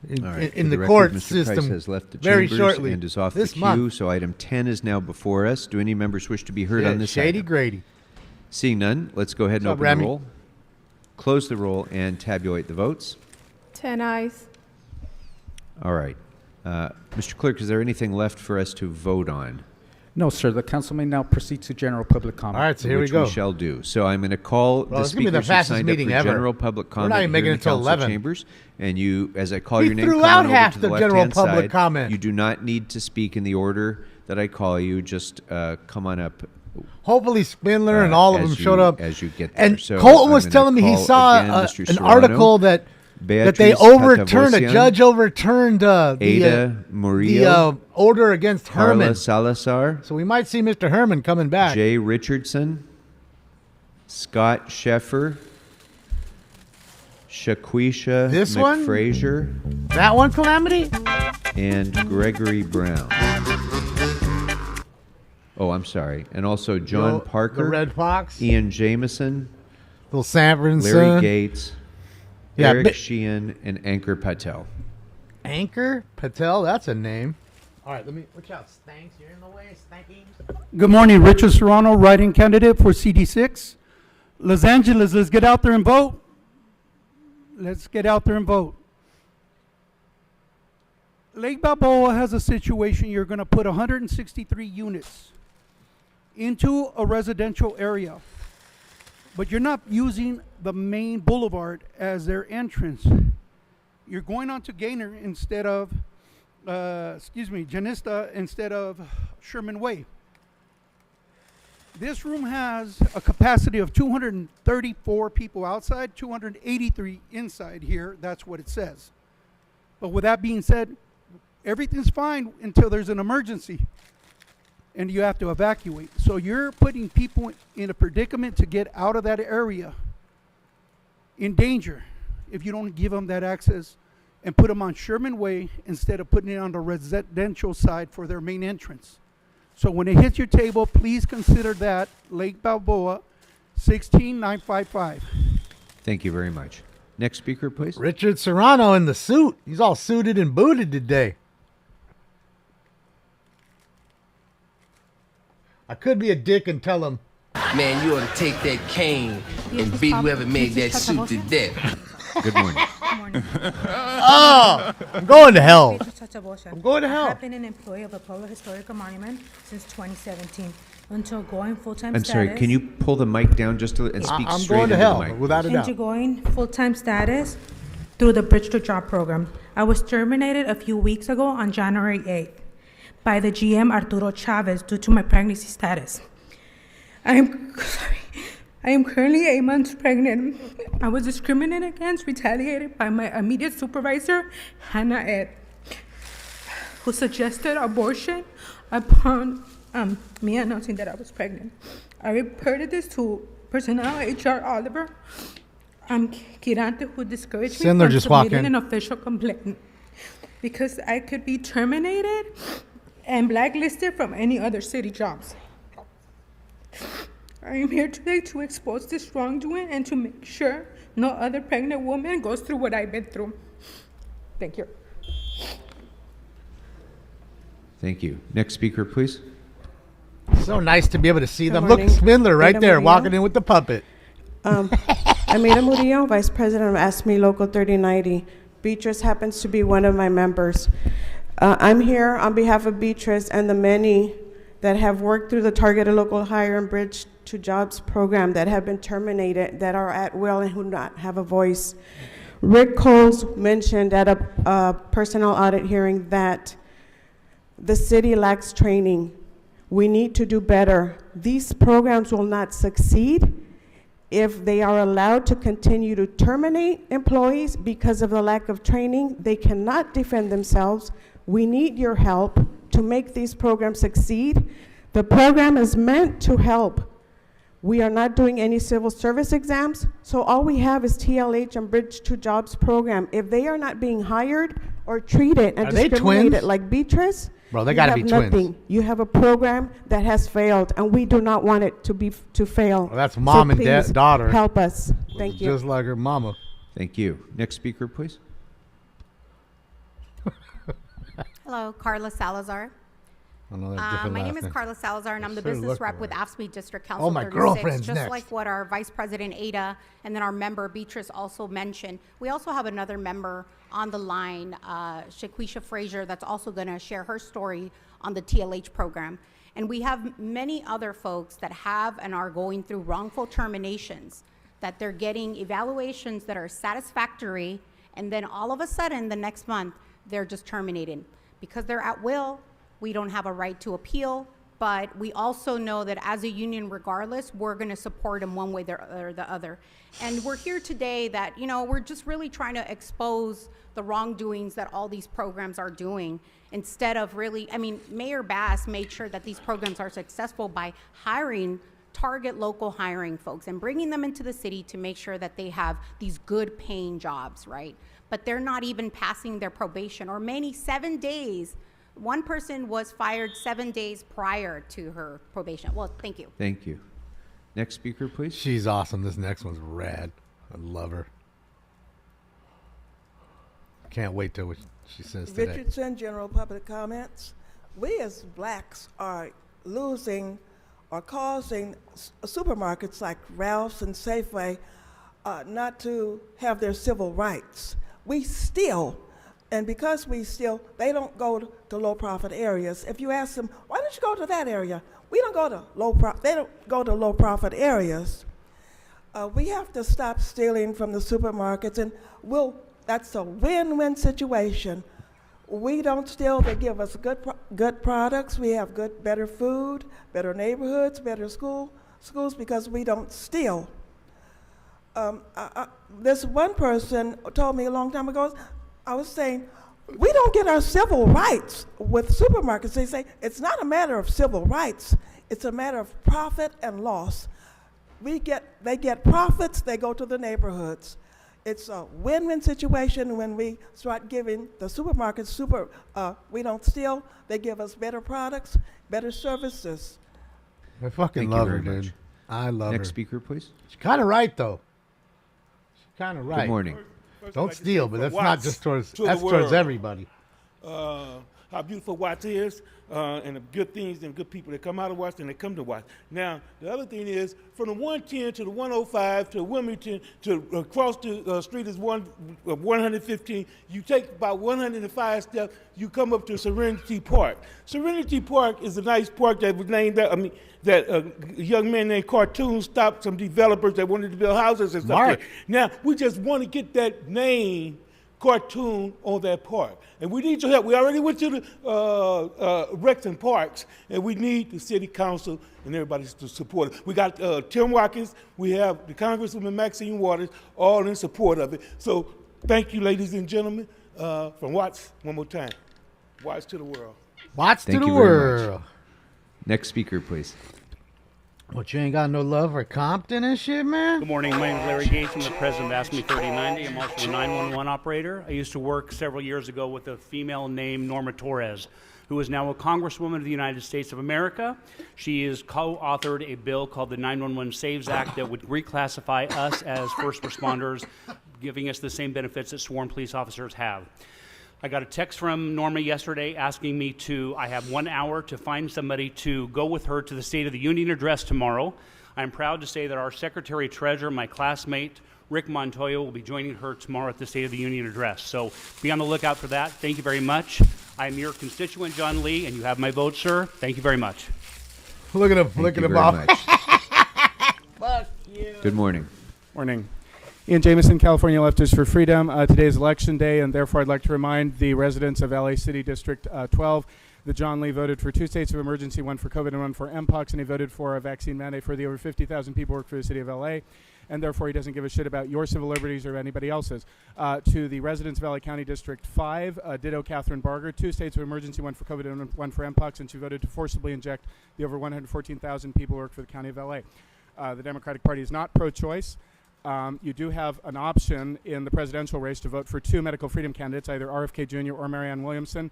in, All right, in for the record, court Mr. system Price has left the very chambers shortly. and is off this the queue. month. So, item 10 is now before us. Do any members wish to be heard Yeah, on this Shady item? Grady. Seeing none, let's go ahead and What's up, open Remy? the roll, close the roll, and tabulate the votes. 10 eyes. All right. Mr. Clerk, is there anything left for us to vote on? No, sir. The council may now proceed to general public comment. All right, so here we which go. we shall do. So I'm going to call Well, the this is gonna be the speakers who fastest signed up meeting for ever. general public We're comment not even here making in it the till council 11. chambers. And you, as I call We your name, threw come out on half over to the the general left-hand public side. comment. You do not need to speak in the order that I call you. Just come on up. Hopefully Spindler and all of as them you- showed up. as you get there. And So Colton I'm was gonna telling me he call saw again Mr. an Serrano, article that they Beatriz overturned, a Catavosian, judge overturned Ada Murillo, the order against Carla Herman. Salazar, So we might see Mr. Herman coming back. Jay Richardson, Scott Sheffer, Shaquisha This one? McFrazier, That one, Calamity? and Gregory Brown. Oh, I'm sorry. And also John The Parker, Red Fox. Ian Jameson, Little Sanford and Larry Son. Gates, Yeah, Eric bi- Sheehan, and Ankur Patel. Anchor Patel, that's a name. All right, let me watch out. Stanks, you're in the way, Stanky. Good morning, Richard Serrano, writing candidate for CD6. Los Angeles, let's get out there and vote. Let's get out there and vote. Lake Balboa has a situation. You're going to put 163 units into a residential area, but you're not using the main boulevard as their entrance. You're going onto Gaynor instead of, Janista instead of Sherman Way. This room has a capacity of 234 people outside, 283 inside here. That's what it says. But with that being said, everything's fine until there's an emergency and you have to evacuate. So you're putting people in a predicament to get out of that area in danger if you don't give them that access and put them on Sherman Way instead of putting it on the residential side for their main entrance. So when it hits your table, please consider that Lake Balboa 16955. Thank you very much. Next speaker, please. Richard Serrano in the suit. He's all suited and booted today. I could be a dick and tell him, Man, you ought to take that cane and beat whoever made that suit to death. Good morning. oh, I'm going to hell. I'm going to hell. I've been an employee of a public historical monument since 2017 until going full-time I'm status. sorry. Can you pull the mic down just a little and speak I'm straight going to into hell, the mic? without a doubt. Into going full-time status through the Bridge to Job program. I was terminated a few weeks ago on January 8th by the GM Arturo Chavez due to my pregnancy status. I am currently 8 months pregnant. I was discriminated against, retaliated by my immediate supervisor, Hannah Ed, who suggested abortion upon me announcing that I was pregnant. I reported this to personnel HR Oliver Quirante, who discouraged me Sindler from just walked submitting in. an official complaint because I could be terminated and blacklisted from any other city jobs. I am here today to expose this wrongdoing and to make sure no other pregnant woman goes through what I've been through. Thank you. Thank you. Next speaker, please. So nice to be able to see them. morning. Look, Spindler right Ada there Murillo. walking in with the puppet. Amita Murillo, Vice President of ASME Local 3090. Beatrice happens to be one of my members. I'm here on behalf of Beatrice and the many that have worked through the Targeted Local Hire and Bridge to Jobs program that have been terminated, that are at will and who do not have a voice. Rick Coles mentioned at a personnel audit hearing that the city lacks training. We need to do better. These programs will not succeed if they are allowed to continue to terminate employees because of the lack of training. They cannot defend themselves. We need your help to make these programs succeed. The program is meant to help. We are not doing any civil service exams, so all we have is TLH and Bridge to Jobs program. If they are not being hired or treated and Are they discriminated twins? like Beatrice, Bro, they you gotta have be twins. nothing. You have a program that has failed, and we do not want it to fail. Well, that's mom and please daughter. help us. Thank you. Just like her mama. Thank you. Next speaker, please. Hello, Carla Salazar. I know that's different My last name is Carla Salazar, and I'm the Sure business look rep with alike. AFSCME District Council Oh, my 36. girlfriend's Just next. like what our Vice President Ada and then our member Beatrice also mentioned. We also have another member on the line, Shaquisha Frazier, that's also going to share her story on the TLH program. And we have many other folks that have and are going through wrongful terminations, that they're getting evaluations that are satisfactory, and then all of a sudden, the next month, they're just terminated. Because they're at will, we don't have a right to appeal, but we also know that as a union, regardless, we're gonna support them one way or the other. And we're here today that, you know, we're just really trying to expose the wrongdoings that all these programs are doing, instead of really, I mean, Mayor Bass made sure that these programs are successful by hiring target local hiring folks and bringing them into the city to make sure that they have these good paying jobs, right? But they're not even passing their probation, or many 7 days. One person was fired 7 days prior to her probation. Well, thank you. Thank you. Next speaker, please. She's awesome. This next one's rad. I love her. Can't wait till what she says today. Richardson, general public comments. We as blacks are losing or causing supermarkets like Ralph's and Safeway not to have their civil rights. We steal, and because we steal, they don't go to low-profit areas. If you ask them, why don't you go to that area? We don't go to they don't go to low-profit areas. We have to stop stealing from the supermarkets, and that's a win-win situation. We don't steal. They give us good products. We have better food, better neighborhoods, better schools because we don't steal. This one person told me a long time ago, I was saying, we don't get our civil rights with supermarkets. They say it's not a matter of civil rights. It's a matter of profit and loss. They get profits, they go to the neighborhoods. It's a win-win situation when we start giving the supermarkets we don't steal, they give us better products, better services. I fucking love her, dude. I love her. Next speaker, please. She's kind of right, though. She's kind of right. Good morning. Don't steal, but that's not just towards everybody. How beautiful Watts is, and the good things and good people that come out of Watts and they come to Watts. Now, the other thing is, from the 110 to the 105 to Wilmington to across the street is 115. You take about 105 steps, you come up to Serenity Park. Serenity Park is a nice park that was named that a young man named Cartoon stopped some developers that wanted to build houses and stuff. Mark. Now, we just want to get that name Cartoon on that park. And we need your help. We already went to the Recs and Parks, and we need the city council and everybody to support it. We got Tim Watkins, we have the Congresswoman Maxine Waters, all in support of it. So thank you, ladies and gentlemen, from Watts, one more time. Watts to the world. Watts to the Thank you very world. much. Next speaker, please. What, you ain't got no love for Compton and shit, man? Good morning. My name is Larry Gates. I'm the president of ASME 3090. I'm also a 911 operator. I used to work several years ago with a female named Norma Torres, who is now a Congresswoman of the United States of America. She has co-authored a bill called the 911 Saves Act that would reclassify us as first responders, giving us the same benefits that sworn police officers have. I got a text from Norma yesterday asking me I have 1 hour to find somebody to go with her to the State of the Union address tomorrow. I'm proud to say that our Secretary Treasurer, my classmate, Rick Montoya, will be joining her tomorrow at the State of the Union address. So be on the lookout for that. Thank you very much. I'm your constituent, John Lee, and you have my vote, sir. Thank you very much. Look at him. Look at him off. Fuck you. Good morning. Morning. Ian Jameson, California Leftists for Freedom. Today is Election Day, and therefore I'd like to remind the residents of LA City District 12 that John Lee voted for 2 states of emergency, one for COVID and one for Mpox, and he voted for a vaccine mandate for the over 50,000 people who work for the city of LA, and therefore he doesn't give a shit about your civil liberties or anybody else's. To the residents of LA County District 5, ditto Catherine Barger, 2 states of emergency, one for COVID and one for Mpox, and she voted to forcibly inject the over 114,000 people who work for the county of LA. The Democratic Party is not pro-choice. You do have an option in the presidential race to vote for 2 medical freedom candidates, either RFK Jr. or Marianne Williamson.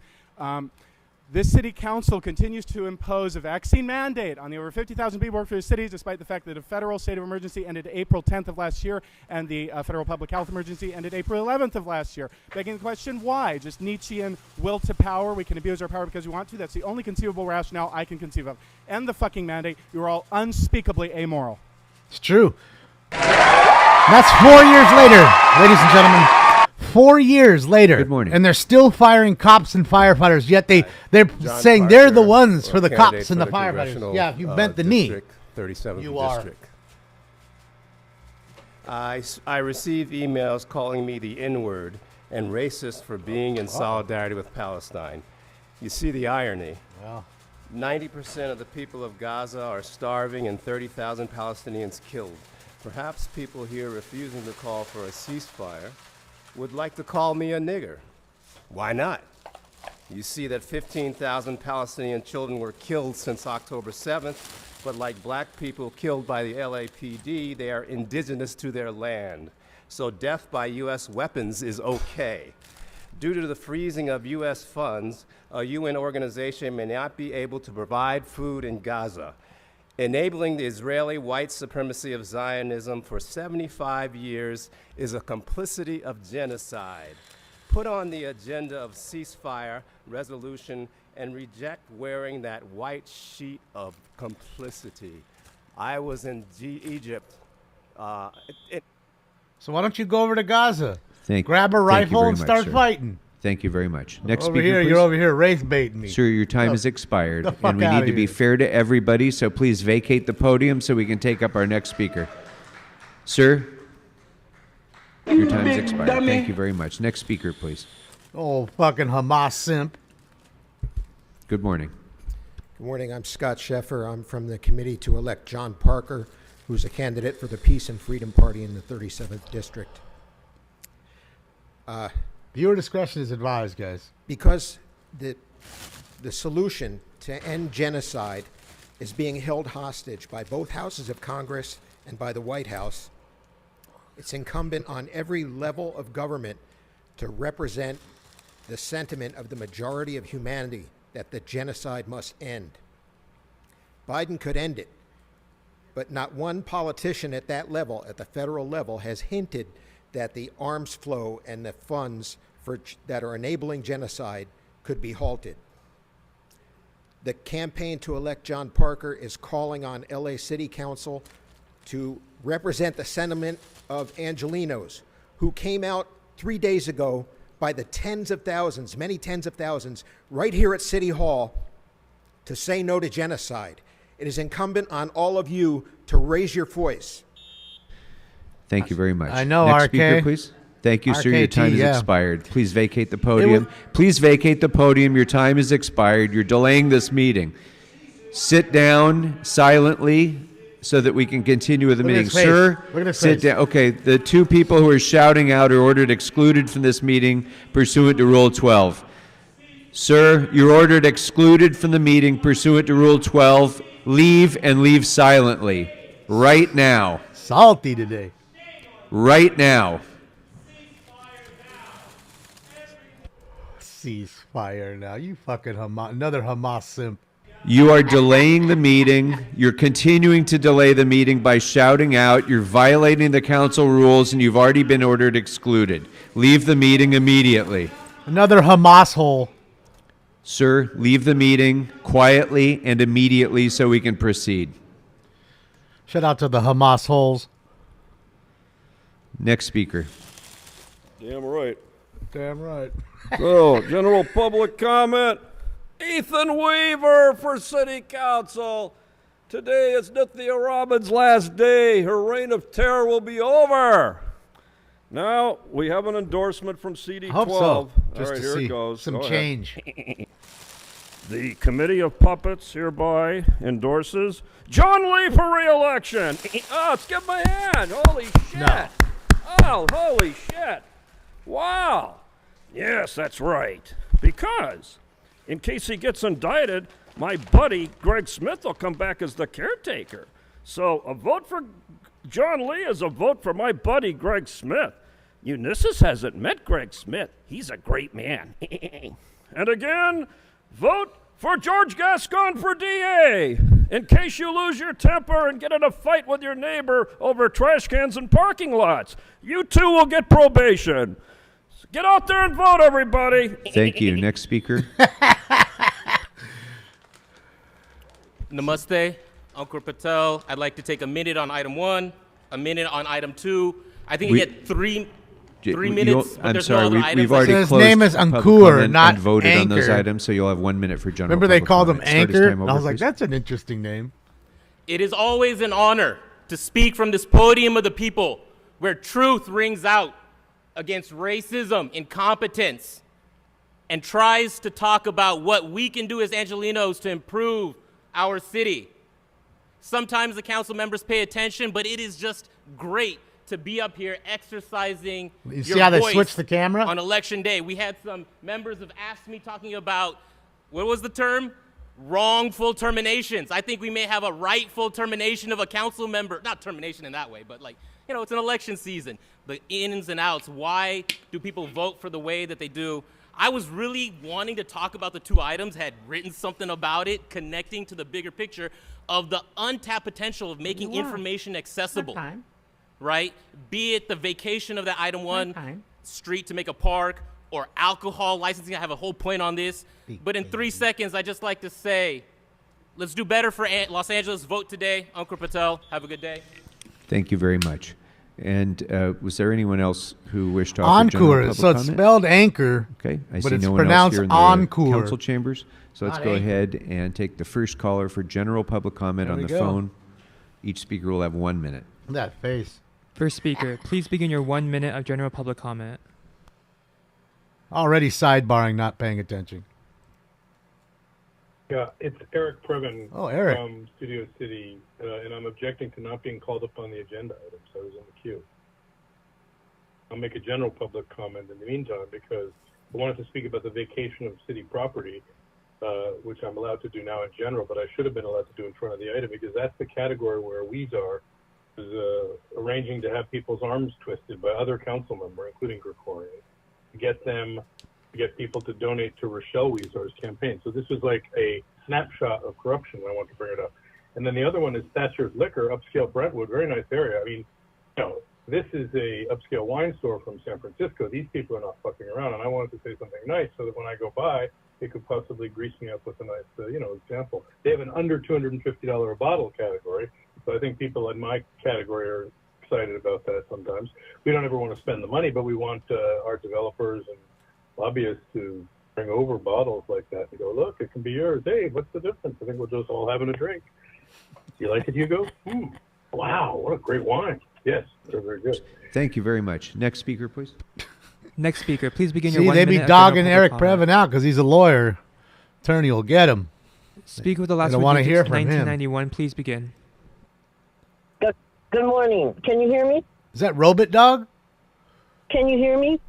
This city council continues to impose a vaccine mandate on the over 50,000 people who work for the cities, despite the fact that a federal state of emergency ended April 10th of last year, and the federal public health emergency ended April 11th of last year. Begging the question, why? Just Nietzschean will to power. We can abuse our power because we want to. That's the only conceivable rationale I can conceive of. End the fucking mandate. You're all unspeakably amoral. It's true. And that's 4 years later, ladies and gentlemen. 4 years later. Good morning. And they're still firing cops and firefighters, yet they're John saying they're the Parker, ones for the candidate cops and the for firefighters. congressional, Yeah, if you bent the knee. District 37th You are. District. I receive emails calling me the N-word and racist for being in solidarity with Palestine. You see the irony. Well. 90% of the people of Gaza are starving and 30,000 Palestinians killed. Perhaps people here refusing to call for a ceasefire would like to call me a nigger. Why not? You see that 15,000 Palestinian children were killed since October 7th, but like black people killed by the LAPD, they are indigenous to their land. So death by U.S. weapons is okay. Due to the freezing of U.S. funds, a UN organization may not be able to provide food in Gaza. Enabling the Israeli white supremacy of Zionism for 75 years is a complicity of genocide. Put on the agenda of ceasefire resolution and reject wearing that white sheet of complicity. I was in Egypt. So why don't you go over to Gaza? Thank Grab a you rifle very and much, start sir. fighting. Thank you very much. Next Over speaker, here, please. you're over here race baiting me. Sir, your time Go. has expired, The fuck and we outta need to be here. fair to everybody, so please vacate the podium so we can take up our next speaker. Sir, your time has expired. Thank you very much. Next speaker, please. Oh, fucking Hamas simp. Good morning. Good morning. I'm Scott Sheffer. I'm from the committee to elect John Parker, who's a candidate for the Peace and Freedom Party in the 37th District. Viewer discretion is advised, guys. Because the solution to end genocide is being held hostage by both houses of Congress and by the White House, it's incumbent on every level of government to represent the sentiment of the majority of humanity that the genocide must end. Biden could end it, but not one politician at that level, at the federal level, has hinted that the arms flow and the funds that are enabling genocide could be halted. The campaign to elect John Parker is calling on LA City Council to represent the sentiment of Angelenos, who came out 3 days ago by the tens of thousands, many tens of thousands, right here at City Hall to say no to genocide. It is incumbent on all of you to raise your voice. Thank you very much. I know, Next RK. speaker, please. Thank you, sir. Your RKT, time has yeah. expired. Please vacate the podium. Please vacate the podium. Your time has expired. You're delaying this meeting. Sit down silently so that we can continue with the Look at meeting. his face. Sir, Look at his sit face. down. Okay, the two people who are shouting out are ordered excluded from this meeting pursuant to Rule 12. Sir, you're ordered excluded from the meeting pursuant to Rule 12. Leave and leave silently. Right now. Salty today. Right now. Ceasefire now. You fucking Hamas. Another Hamas simp. You are delaying the meeting. You're continuing to delay the meeting by shouting out. You're violating the council rules, and you've already been ordered excluded. Leave the meeting immediately. Another Hamas hole. Sir, leave the meeting quietly and immediately so we can proceed. Shout out to the Hamas holes. Next speaker. Damn right. Damn right. So, general public comment. Ethan Weaver for City Council. Today is Nithya Robbins' last day. Her reign of terror will be over. Now, we have an endorsement from CD12. I hope so. All Just right, to here see it goes. some Go ahead. change. The Committee of Puppets hereby endorses John Lee for re-election. Oh, let's give him a hand. Holy shit. No. Oh, holy shit. Wow. Yes, that's right. Because in case he gets indicted, my buddy Greg Smith will come back as the caretaker. So a vote for John Lee is a vote for my buddy Greg Smith. Unisys hasn't met Greg Smith. He's a great man. And again, vote for George Gascon for DA. In case you lose your temper and get in a fight with your neighbor over trash cans and parking lots, you too will get probation. So get out there and vote, everybody. Thank you. Next speaker. Namaste, Uncle Patel. I'd like to take a minute on item 1, a minute on item 2. I think you get 3. 3 minutes, but I'm there's sorry, no other items. we've already His closed name is public Ankur, comment not and voted on those Anchor. items, so you'll have 1 minute for general Remember they public called him comment. Start his Anchor? time And I over, was like, please. that's an interesting name. It is always an honor to speak from this podium of the people where truth rings out against racism, incompetence, and tries to talk about what we can do as Angelenos to improve our city. Sometimes the council members pay attention, but it is just great to be up here exercising You your see how they voice switched the camera? on election day. We had some members of AFSCME talking about, what was the term? Wrongful terminations. I think we may have a rightful termination of a council member. Not termination in that way, but like, you know, it's an election season. The ins and outs. Why do people vote for the way that they do? I was really wanting to talk about the two items, had written something about it, connecting to the bigger picture of the untapped potential of making information accessible. Right? Be it the vacation of the item 1 street to make a park, or alcohol licensing. I have a whole point on this. But in 3 seconds, I'd just like to say, let's do better for Los Angeles. Vote today. Ankur Patel, have a good day. Thank you very much. And was there anyone else who wished to offer general Encore, public so it's comment? spelled anchor, Okay, I but see it's no one else pronounced here in the Encore. council chambers. So let's Not go anchor. ahead and take the first caller for general public comment There on we the go. phone. Each speaker will have 1 minute. That face. First speaker, please begin your 1 minute of general public comment. Already sidebarring, not paying attention. Yeah, it's Eric Previn Oh, Eric. from Studio City, and I'm objecting to not being called up on the agenda items. I was in the queue. I'll make a general public comment in the meantime because I wanted to speak about the vacation of city property, which I'm allowed to do now in general, but I should have been allowed to do in front of the item because that's the category where Weezar is arranging to have people's arms twisted by other council members, including Gregorian, to get people to donate to Rochelle Weezar's campaign. So this was like a snapshot of corruption. I want to bring it up. And then the other one is Thatcher's Liquor, upscale Brentwood, very nice area. I mean, you know, this is a upscale wine store from San Francisco. These people are not fucking around, and I wanted to say something nice so that when I go by, it could possibly grease me up with a nice, example. They have an under $250 a bottle category, so I think people in my category are excited about that sometimes. We don't ever want to spend the money, but we want our developers and lobbyists to bring over bottles like that and go, look, it can be yours. Hey, what's the difference? I think we're just all having a drink. You like it, Hugo? Wow, what a great wine. Yes, they're very good. Thank you very much. Next speaker, please. Next speaker, please begin your See, 1 they minute. be of general dogging public Eric comment. Previn out because he's a lawyer. Attorney will get him. Speak with the They last don't four want to digits hear of from him. 1991. Please begin. Good morning. Can you hear me? Is that Robot Dog? Can you hear me?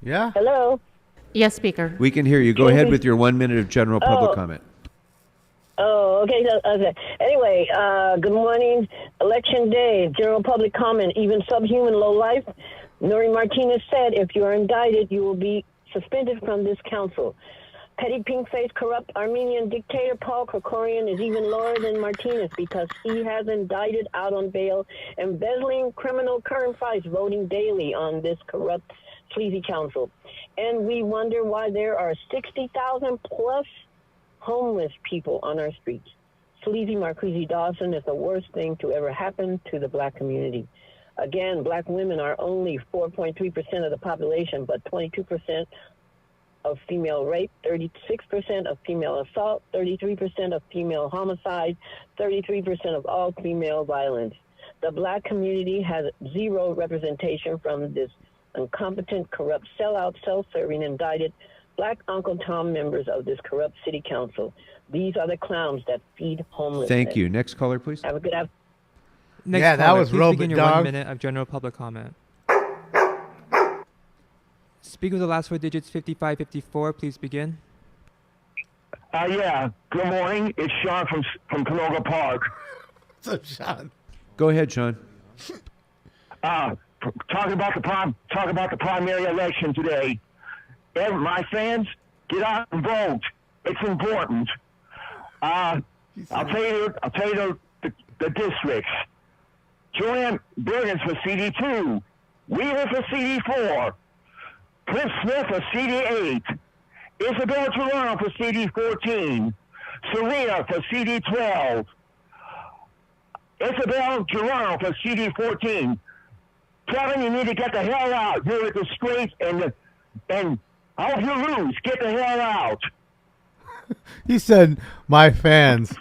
Yeah. Hello? Yes, Speaker. We can hear you. Go Can ahead we- with your 1 minute of general public Oh. comment. Oh, okay. Okay. Anyway, good morning. Election day, general public comment, even subhuman low life. Nori Martinez said, if you are indicted, you will be suspended from this council. Petty pink-faced corrupt Armenian dictator Paul Krikorian is even lower than Martinez because he has indicted out on bail, embezzling criminal current fights, voting daily on this corrupt, sleazy council. And we wonder why there are 60,000 plus homeless people on our streets. Sleazy Marquise Dawson is the worst thing to ever happen to the black community. Again, black women are only 4.3% of the population, but 22% of female rape, 36% of female assault, 33% of female homicide, 33% of all female violence. The black community has zero representation from this incompetent, corrupt, sellout, self-serving, indicted black Uncle Tom members of this corrupt city council. These are the clowns that feed homelessness. Thank you. Next caller, please. Have a good afternoon. Next Yeah, that caller, was please Robot begin your Dog. 1 minute of general public comment. Speak with the last four digits, 5554. Please begin. Yeah. Good morning. It's Sean from Canoga Park. What's up, Sean? Go ahead, Sean. Talk about the primary election today. My fans, get out and vote. It's important. I'll tell you the districts. Joanne Bergens for CD2, Weaver for CD4, Cliff Smith for CD8, Isabel Toronto for CD14, Serena for CD12, Isabel Toronto for CD14, Kevin, you need to get the hell out. You're a disgrace, and I hope you lose. Get the hell out. He said, "My fans,"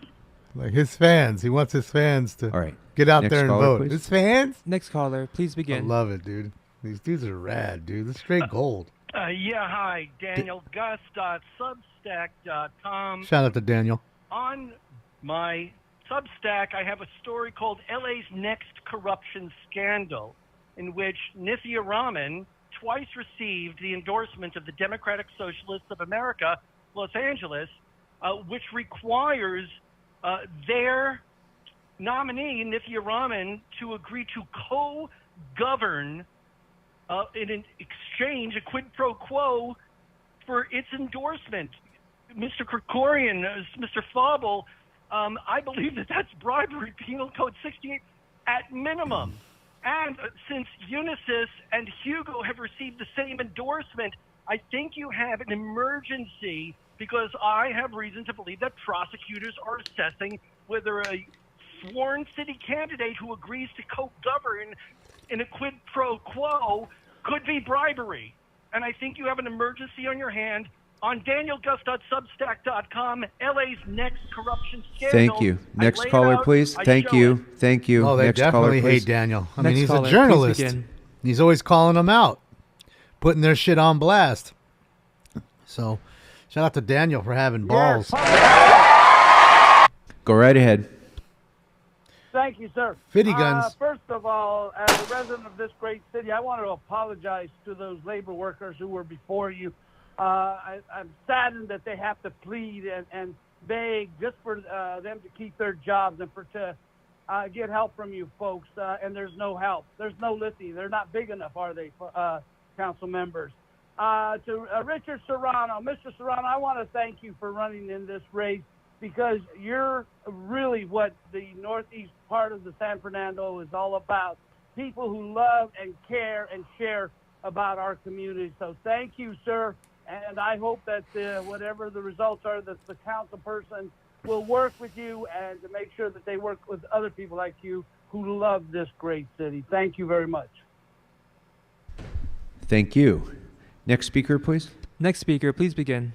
like his fans. He wants his fans to get out Next there and caller, vote. please. His fans. Next caller, please I begin. love it, dude. These dudes are rad, dude. This is straight gold. Yeah, hi, Daniel Gus.substack.com. Shout out to Daniel. On my Substack, I have a story called LA's Next Corruption Scandal, in which Nithya Raman twice received the endorsement of the Democratic Socialists of America, Los Angeles, which requires their nominee, Nithya Raman, to agree to co-govern in an exchange, a quid pro quo, for its endorsement. Mr. Krikorian, Mr. Fauble, I believe that that's bribery, Penal Code 68 at minimum. And since Unisys and Hugo have received the same endorsement, I think you have an emergency, because I have reason to believe that prosecutors are assessing whether a sworn city candidate who agrees to co-govern in a quid pro quo could be bribery. And I think you have an emergency on your hand. On danielgus.substack.com, LA's Next Corruption Scandal. Thank you. Next I lay it caller, out, please. I Thank show you. it. Thank you. Oh, they Next definitely caller, please. hate Daniel. I mean, Next he's caller, a please journalist. begin. He's always calling them out, putting their shit on blast. So, shout out to Daniel for having balls. Go right ahead. Thank you, sir. Fitty guns. First of all, as a resident of this great city, I want to apologize to those labor workers who were before you. I'm saddened that they have to plead and beg just for them to keep their jobs and to get help from you folks. And there's no help. There's no listening. They're not big enough, are they, council members? To Richard Serrano. Mr. Serrano, I want to thank you for running in this race, because you're really what the northeast part of the San Fernando is all about. People who love and care and share about our community. So thank you, sir. And I hope that whatever the results are, that the council person will work with you and to make sure that they work with other people like you who love this great city. Thank you very much. Thank you. Next speaker, please. Next speaker, please begin.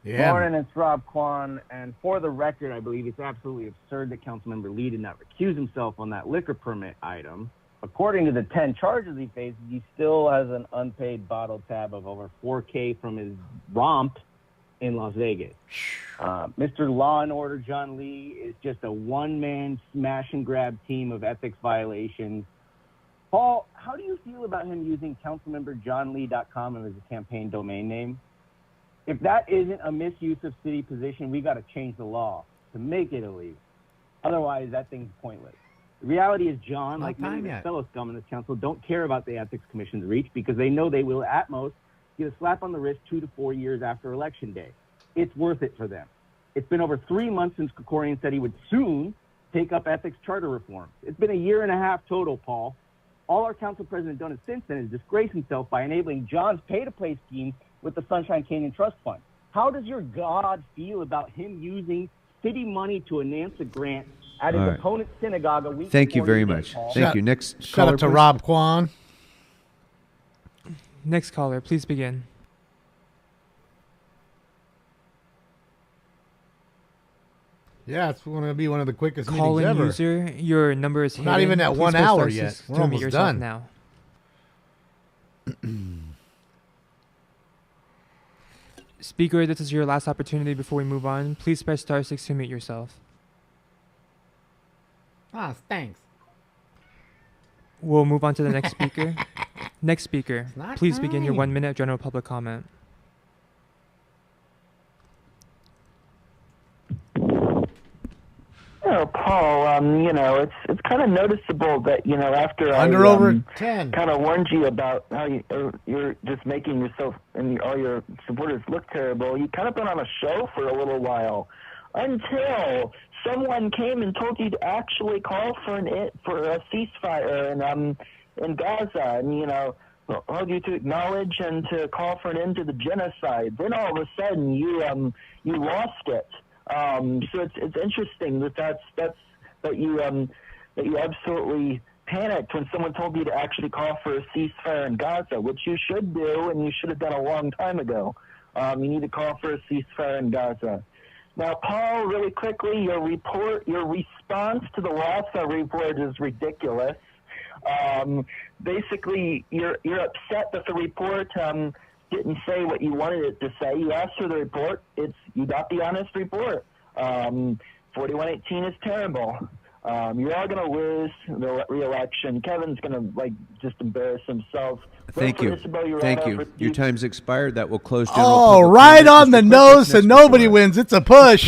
Yeah. Morning, it's Rob Kwan, and for the record, I believe it's absolutely absurd that Councilmember Lee did not recuse himself on that liquor permit item. According to the 10 charges he faces, he still has an unpaid bottle tab of over $4K from his romp in Las Vegas. Mr. Law and Order John Lee is just a one-man smash and grab team of ethics violations. Paul, how do you feel about him using councilmemberjohnlee.com as a campaign domain name? If that isn't a misuse of city position, we got to change the law to make it illegal. Otherwise, that thing's pointless. The reality is John, like many of his fellow scum in this council, don't care about the Ethics Commission's reach because they know they will, at most, get a slap on the wrist 2 to 4 years after Election Day. It's worth it for them. It's been over 3 months since Krikorian said he would soon take up ethics charter reform. It's been a year and a half total, Paul. All our council president done since then is disgrace himself by enabling John's pay-to-play scheme with the Sunshine Canyon Trust Fund. How does your God feel about him using city money to enhance a grant at his All right. opponent's synagogue a week Thank you before very the much. Paul? Thank you. Next Shout caller, out to please. Rob Kwan. Next caller, please begin. Yeah, it's going to be one of the quickest meetings Calling ever. user, your number is We're not even hidden. at Please 1 press hour star yet. six We're to unmute almost yourself done. now. Speaker, this is your last opportunity before we move on. Please press star 6 to mute yourself. Ah, thanks. We'll move on to the next speaker. Next speaker, not please begin your time. 1-minute general public comment. Oh, Paul, you know, it's kind of noticeable that, you know, after Under I over 10. kind of warned you about how you're just making yourself and all your supporters look terrible, you kind of been on a show for a little while until someone came and told you to actually call for a ceasefire in Gaza, and, you know, told you to acknowledge and to call for an end to the genocide. Then all of a sudden you lost it. So it's interesting that you absolutely panicked when someone told you to actually call for a ceasefire in Gaza, which you should do and you should have done a long time ago. You need to call for a ceasefire in Gaza. Now, Paul, really quickly, your response to the Lhasa report is ridiculous. Basically, you're upset that the report didn't say what you wanted it to say. You asked for the report. You got the honest report. 4118 is terrible. You're all going to lose the re-election. Kevin's going to just embarrass himself. Thank you. Thank you. Your time's expired. That will close. Oh, right on the nose, and nobody wins. It's a push.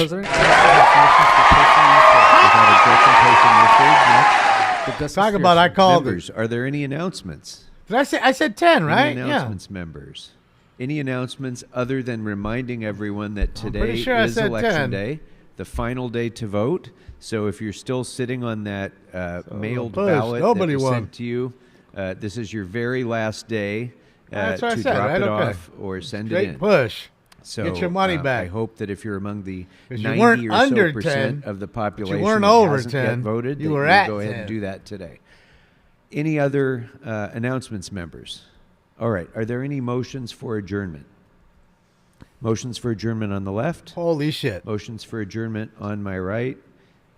Talk about I called members. Are there any announcements? Did I say? I said 10, right? Any announcements, members? Any announcements other than reminding everyone that today sure I is said election 10. day, the final day to vote. So if you're still sitting on that mailed push. ballot Nobody that was won. sent to you, this is your very last day That's what I to said, drop right? it Okay. off or send Straight it in. push. So Get your money back. I hope that if you're among the 'Cause you 90 weren't or under so percent 10, of the but you population weren't that over hasn't yet 10. voted, You that were you at go ahead 10. and do that today. Any other announcements, members? All right. Are there any motions for adjournment? Motions for adjournment on the left. Holy shit. Motions for adjournment on my right.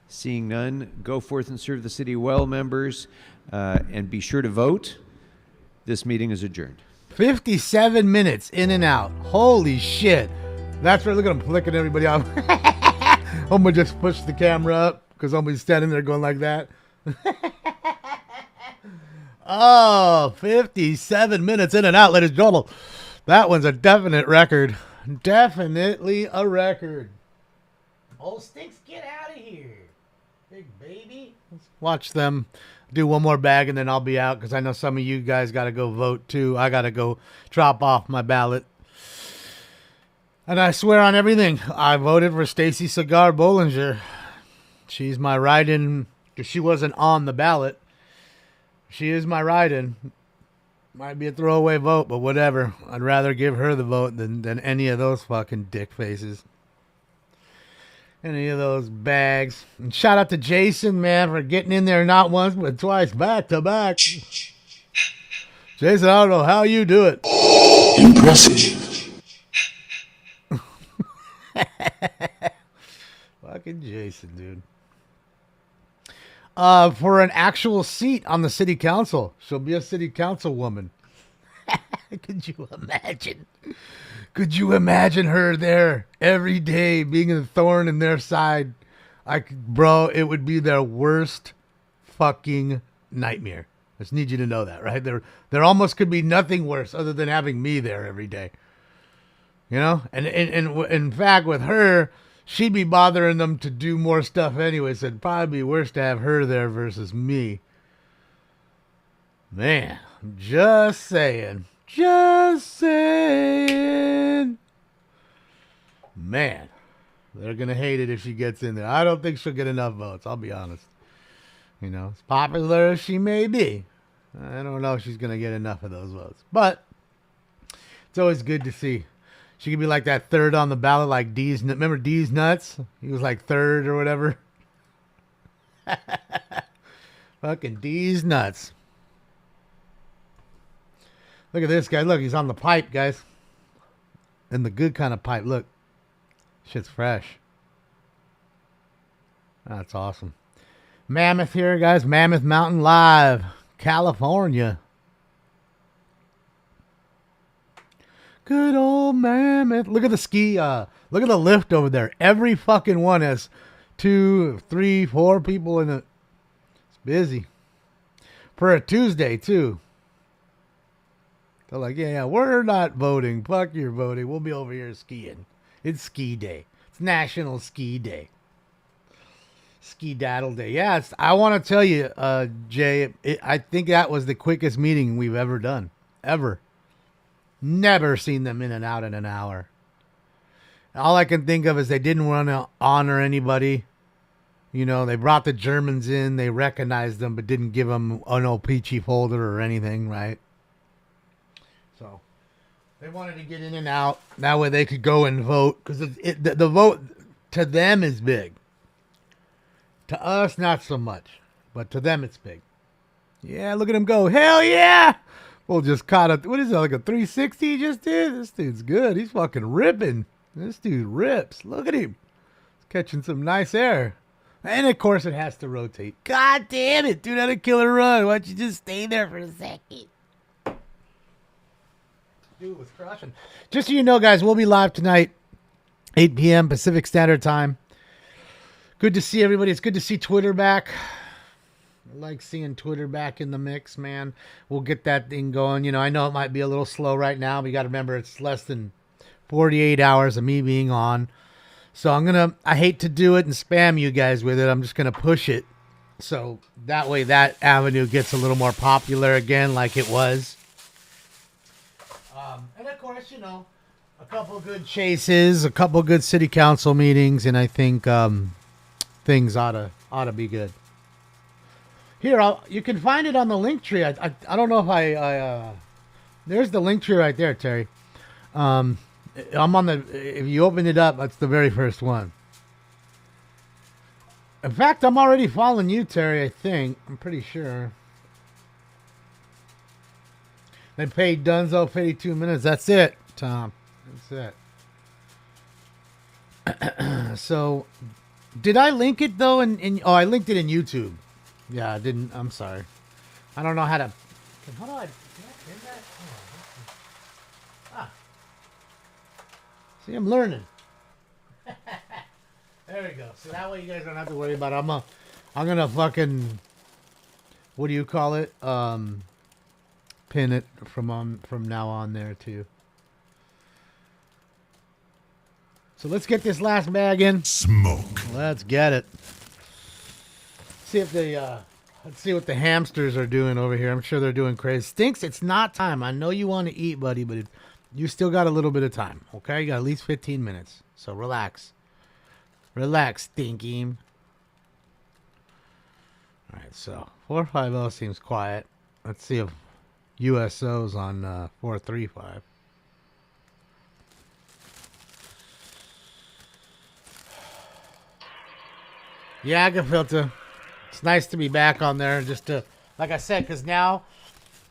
Seeing none, go forth and serve the city well, members, and be sure to vote. This meeting is adjourned. 57 minutes in and out. Holy shit. That's right. Look at him flicking everybody off. I'm going to just push the camera up because I'm standing there going like that. Oh, 57 minutes in and out, ladies and gentlemen. That one's a definite record. Definitely a record. Oh, Stinks, get out of here. Big baby. Let's watch them do one more bag and then I'll be out because I know some of you guys got to go vote too. I got to go drop off my ballot. And I swear on everything, I voted for Stacey Cigar Bollinger. She's my write-in because she wasn't on the ballot. She is my write-in. Might be a throwaway vote, but whatever. I'd rather give her the vote than any of those fucking dick faces. Any of those bags. And shout out to Jason, man, for getting in there not once, but twice, back to back. Jason, I don't know how you do it. Impressive. Fucking Jason, dude. For an actual seat on the city council. She'll be a city council woman. Could you imagine? Could you imagine her there every day being a thorn in their side? Bro, it would be their worst fucking nightmare. I just need you to know that, right? There almost could be nothing worse other than having me there every day. You know? And in fact, with her, she'd be bothering them to do more stuff anyway, so it'd probably be worse to have her there versus me. Man, just saying. Just saying. Man, they're going to hate it if she gets in there. I don't think she'll get enough votes, I'll be honest. You know, as popular as she may be, I don't know if she's going to get enough of those votes. But it's always good to see. She could be like that third on the ballot, like D's. Remember D's Nuts? He was like third or whatever. Fucking D's Nuts. Look at this guy. Look, he's on the pipe, guys. And the good kind of pipe. Look. Shit's fresh. That's awesome. Mammoth here, guys. Mammoth Mountain Live. California. Good old Mammoth. Look at the ski. Look at the lift over there. Every fucking one has 2, 3, 4 people in it. It's busy. For a Tuesday, too. They're like, yeah, we're not voting. Fuck your voting. We'll be over here skiing. It's ski day. It's National Ski Day. Ski Daddle Day. Yeah, I want to tell you, Jay, I think that was the quickest meeting we've ever done. Ever. Never seen them in and out in an hour. All I can think of is they didn't want to honor anybody. You know, they brought the Germans in. They recognized them, but didn't give them an O-Pee-Chee folder or anything, right? So they wanted to get in and out. That way they could go and vote. Because the vote, to them is big. To us, not so much. But to them, it's big. Yeah, look at him go. Hell yeah! Well, just caught a, what is it, like a 360 he just did? This dude's good. He's fucking ripping. This dude rips. Look at him. He's catching some nice air. And, of course, it has to rotate. God damn it, dude, had a killer run. Why don't you just stay there for a second? Dude was crushing. Just so you know, guys, we'll be live tonight, 8 p.m. Pacific Standard Time. Good to see everybody. It's good to see Twitter back. I like seeing Twitter back in the mix, man. We'll get that thing going. You know, I know it might be a little slow right now, but you got to remember it's less than 48 hours of me being on. So I hate to do it and spam you guys with it. I'm just going to push it. So that way that avenue gets a little more popular again like it was. And of course, you know, a couple good chases, a couple good city council meetings, and I think things ought to be good. Here, you can find it on the link tree. I don't know if there's the link tree right there, Terry. I'm on if you open it up, that's the very first one. In fact, I'm already following you, Terry, I think. I'm pretty sure. They paid Dunzo 52 minutes. That's it, Tom. That's it. So, did I link it, though? I linked it in YouTube. Yeah, I didn't. I'm sorry. I don't know how to. How do I pin that? See, I'm learning. There we go. So that way you guys don't have to worry about it. I'm gonna fucking, what do you call it? Pin it from now on there too. So let's get this last bag in. Smoke. Let's get it. See if let's see what the hamsters are doing over here. I'm sure they're doing crazy. Stinks, it's not time. I know you want to eat, buddy, but you still got a little bit of time. Okay, you got at least 15 minutes. So relax. Relax, Stinky. All right, so 450 seems quiet. Let's see if USO's on 435. Yeah, Agafilter. It's nice to be back on there. Just to, like I said, because now,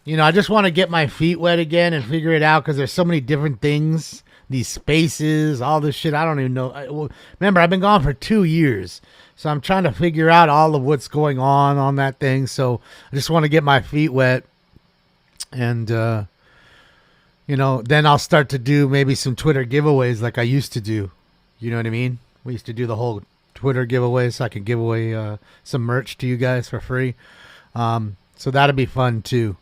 you know, I just want to get my feet wet again and figure it out because there's so many different things. These spaces, all this shit. I don't even know. Remember, I've been gone for 2 years. So I'm trying to figure out all of what's going on that thing. So I just want to get my feet wet. And, you know, then I'll start to do maybe some Twitter giveaways like I used to do. You know what I mean? We used to do the whole Twitter giveaways so I could give away some merch to you guys for free. So that'll be fun too.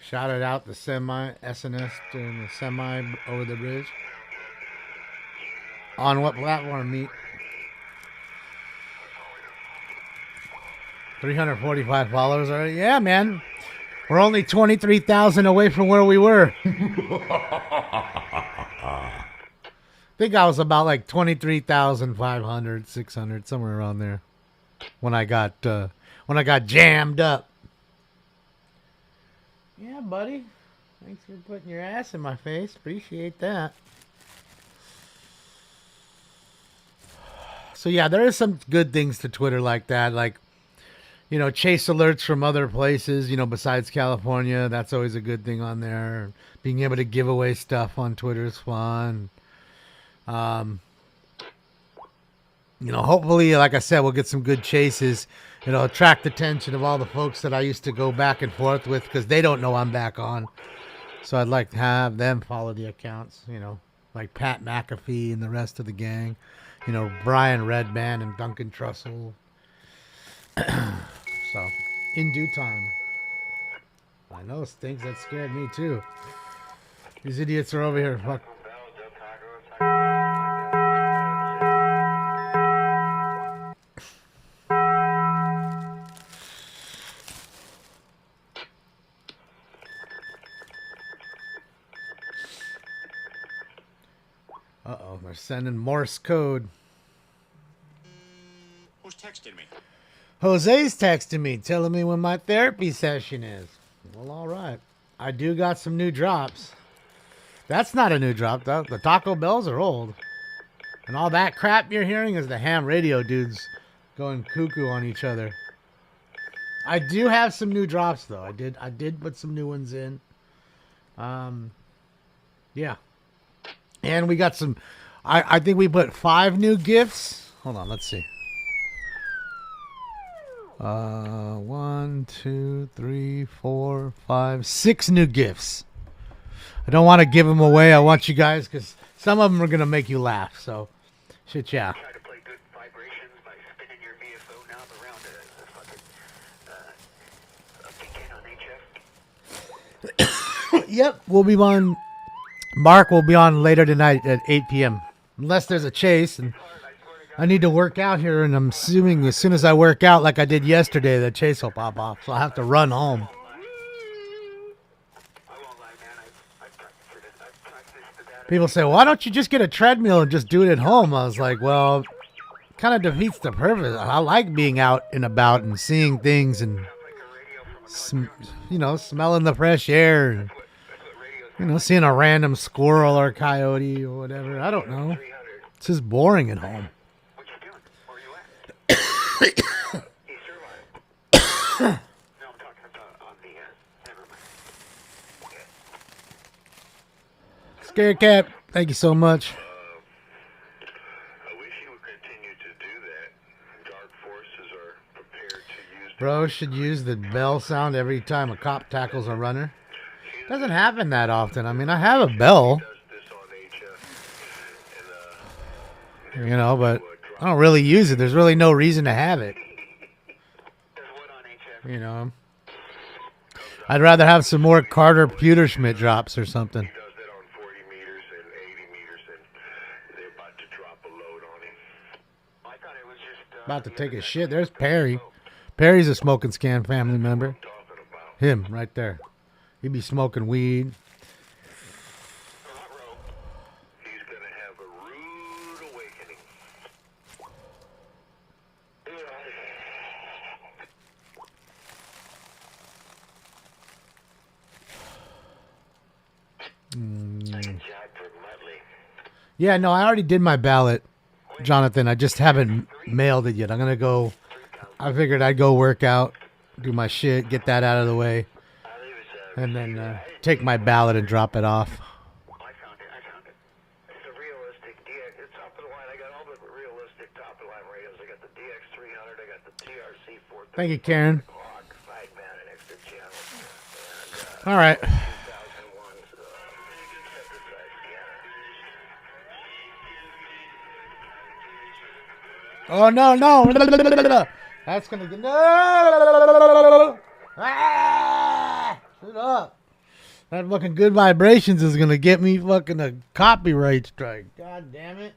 Shouted out the SNS during the semi over the bridge. On what platform, meet? 345 followers already? Yeah, man. We're only 23,000 away from where we were. I think I was about like 23,500, 600, somewhere around there when I got jammed up. Yeah, buddy. Thanks for putting your ass in my face. Appreciate that. So yeah, there is some good things to Twitter like that, like, you know, chase alerts from other places, you know, besides California. That's always a good thing on there. Being able to give away stuff on Twitter is fun. You know, hopefully, like I said, we'll get some good chases. It'll attract the attention of all the folks that I used to go back and forth with because they don't know I'm back on. So I'd like to have them follow the accounts, you know, like Pat McAfee and the rest of the gang. You know, Brian Redband and Duncan Trussell. So, in due time. I know, Stinks, that scared me too. These idiots are over here. Fuck. Uh-oh, they're sending Morse code. Who's texting me? Jose's texting me, telling me when my therapy session is. Well, all right. I do got some new drops. That's not a new drop, though. The Taco Bells are old. And all that crap you're hearing is the ham radio dudes going cuckoo on each other. I do have some new drops, though. I did put some new ones in. Yeah. And we got some... I think we put 5 new gifts. Hold on, let's see. 1, 2, 3, 4, 5, 6 new gifts. I don't want to give them away. I want you guys, because some of them are going to make you laugh. So, shit, yeah. Yep, we'll be on. Mark will be on later tonight at 8 p.m. Unless there's a chase, and I need to work out here, and I'm assuming as soon as I work out like I did yesterday, the chase will pop off. So I'll have to run home. People say, why don't you just get a treadmill and just do it at home? I was like, well, it kind of defeats the purpose. I like being out and about and seeing things and, smelling the fresh air and, seeing a random squirrel or coyote or whatever. I don't know. It's just boring at home. Scary Cat, thank you so much. Bro should use the bell sound every time a cop tackles a runner. Doesn't happen that often. I mean, I have a bell. But I don't really use it. There's really no reason to have it. I'd rather have some more Carter Pewterschmidt drops or something. About to take a shit. There's Perry. Perry's a Smoking Scan family member. Him, right there. He'd be smoking weed. Yeah, no, I already did my ballot, Jonathan. I just haven't mailed it yet. I'm going to go. I figured I'd go work out, do my shit, get that out of the way, and then take my ballot and drop it off. Thank you, Karen. All right. Oh, no. That's going to get... No! Ah! Shut up. That fucking Good Vibrations is going to get me fucking a copyright strike. God damn it.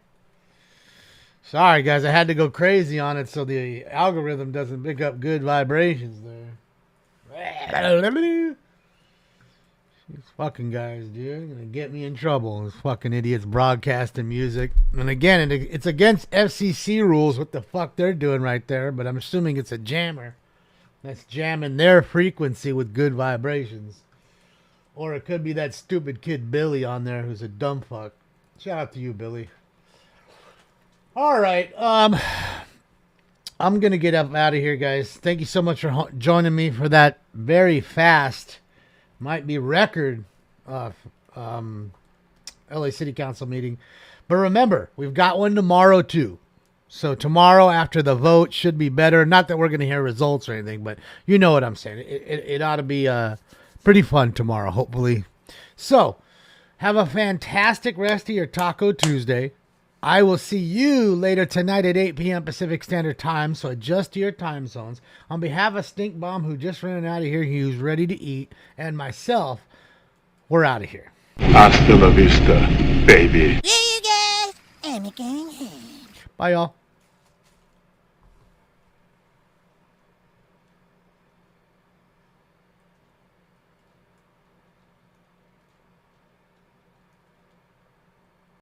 Sorry, guys. I had to go crazy on it so the algorithm doesn't pick up Good Vibrations there. These fucking guys, dude, gonna get me in trouble. These fucking idiots broadcasting music. And again, it's against FCC rules what the fuck they're doing right there, but I'm assuming it's a jammer that's jamming their frequency with Good Vibrations. Or it could be that stupid kid Billy on there who's a dumb fuck. Shout out to you, Billy. All right, I'm gonna get up out of here, guys. Thank you so much for joining me for that very fast, might be record LA City Council meeting. But remember, we've got one tomorrow too. So tomorrow after the vote should be better. Not that we're going to hear results or anything, but you know what I'm saying. It ought to be pretty fun tomorrow, hopefully. So have a fantastic rest of your Taco Tuesday. I will see you later tonight at 8 p.m. Pacific Standard Time, so adjust to your time zones. On behalf of Stink Bomb, who just ran out of here, who's ready to eat, and myself, we're out of here. Hasta la vista, baby. There you go. I'm going home. Bye, y'all.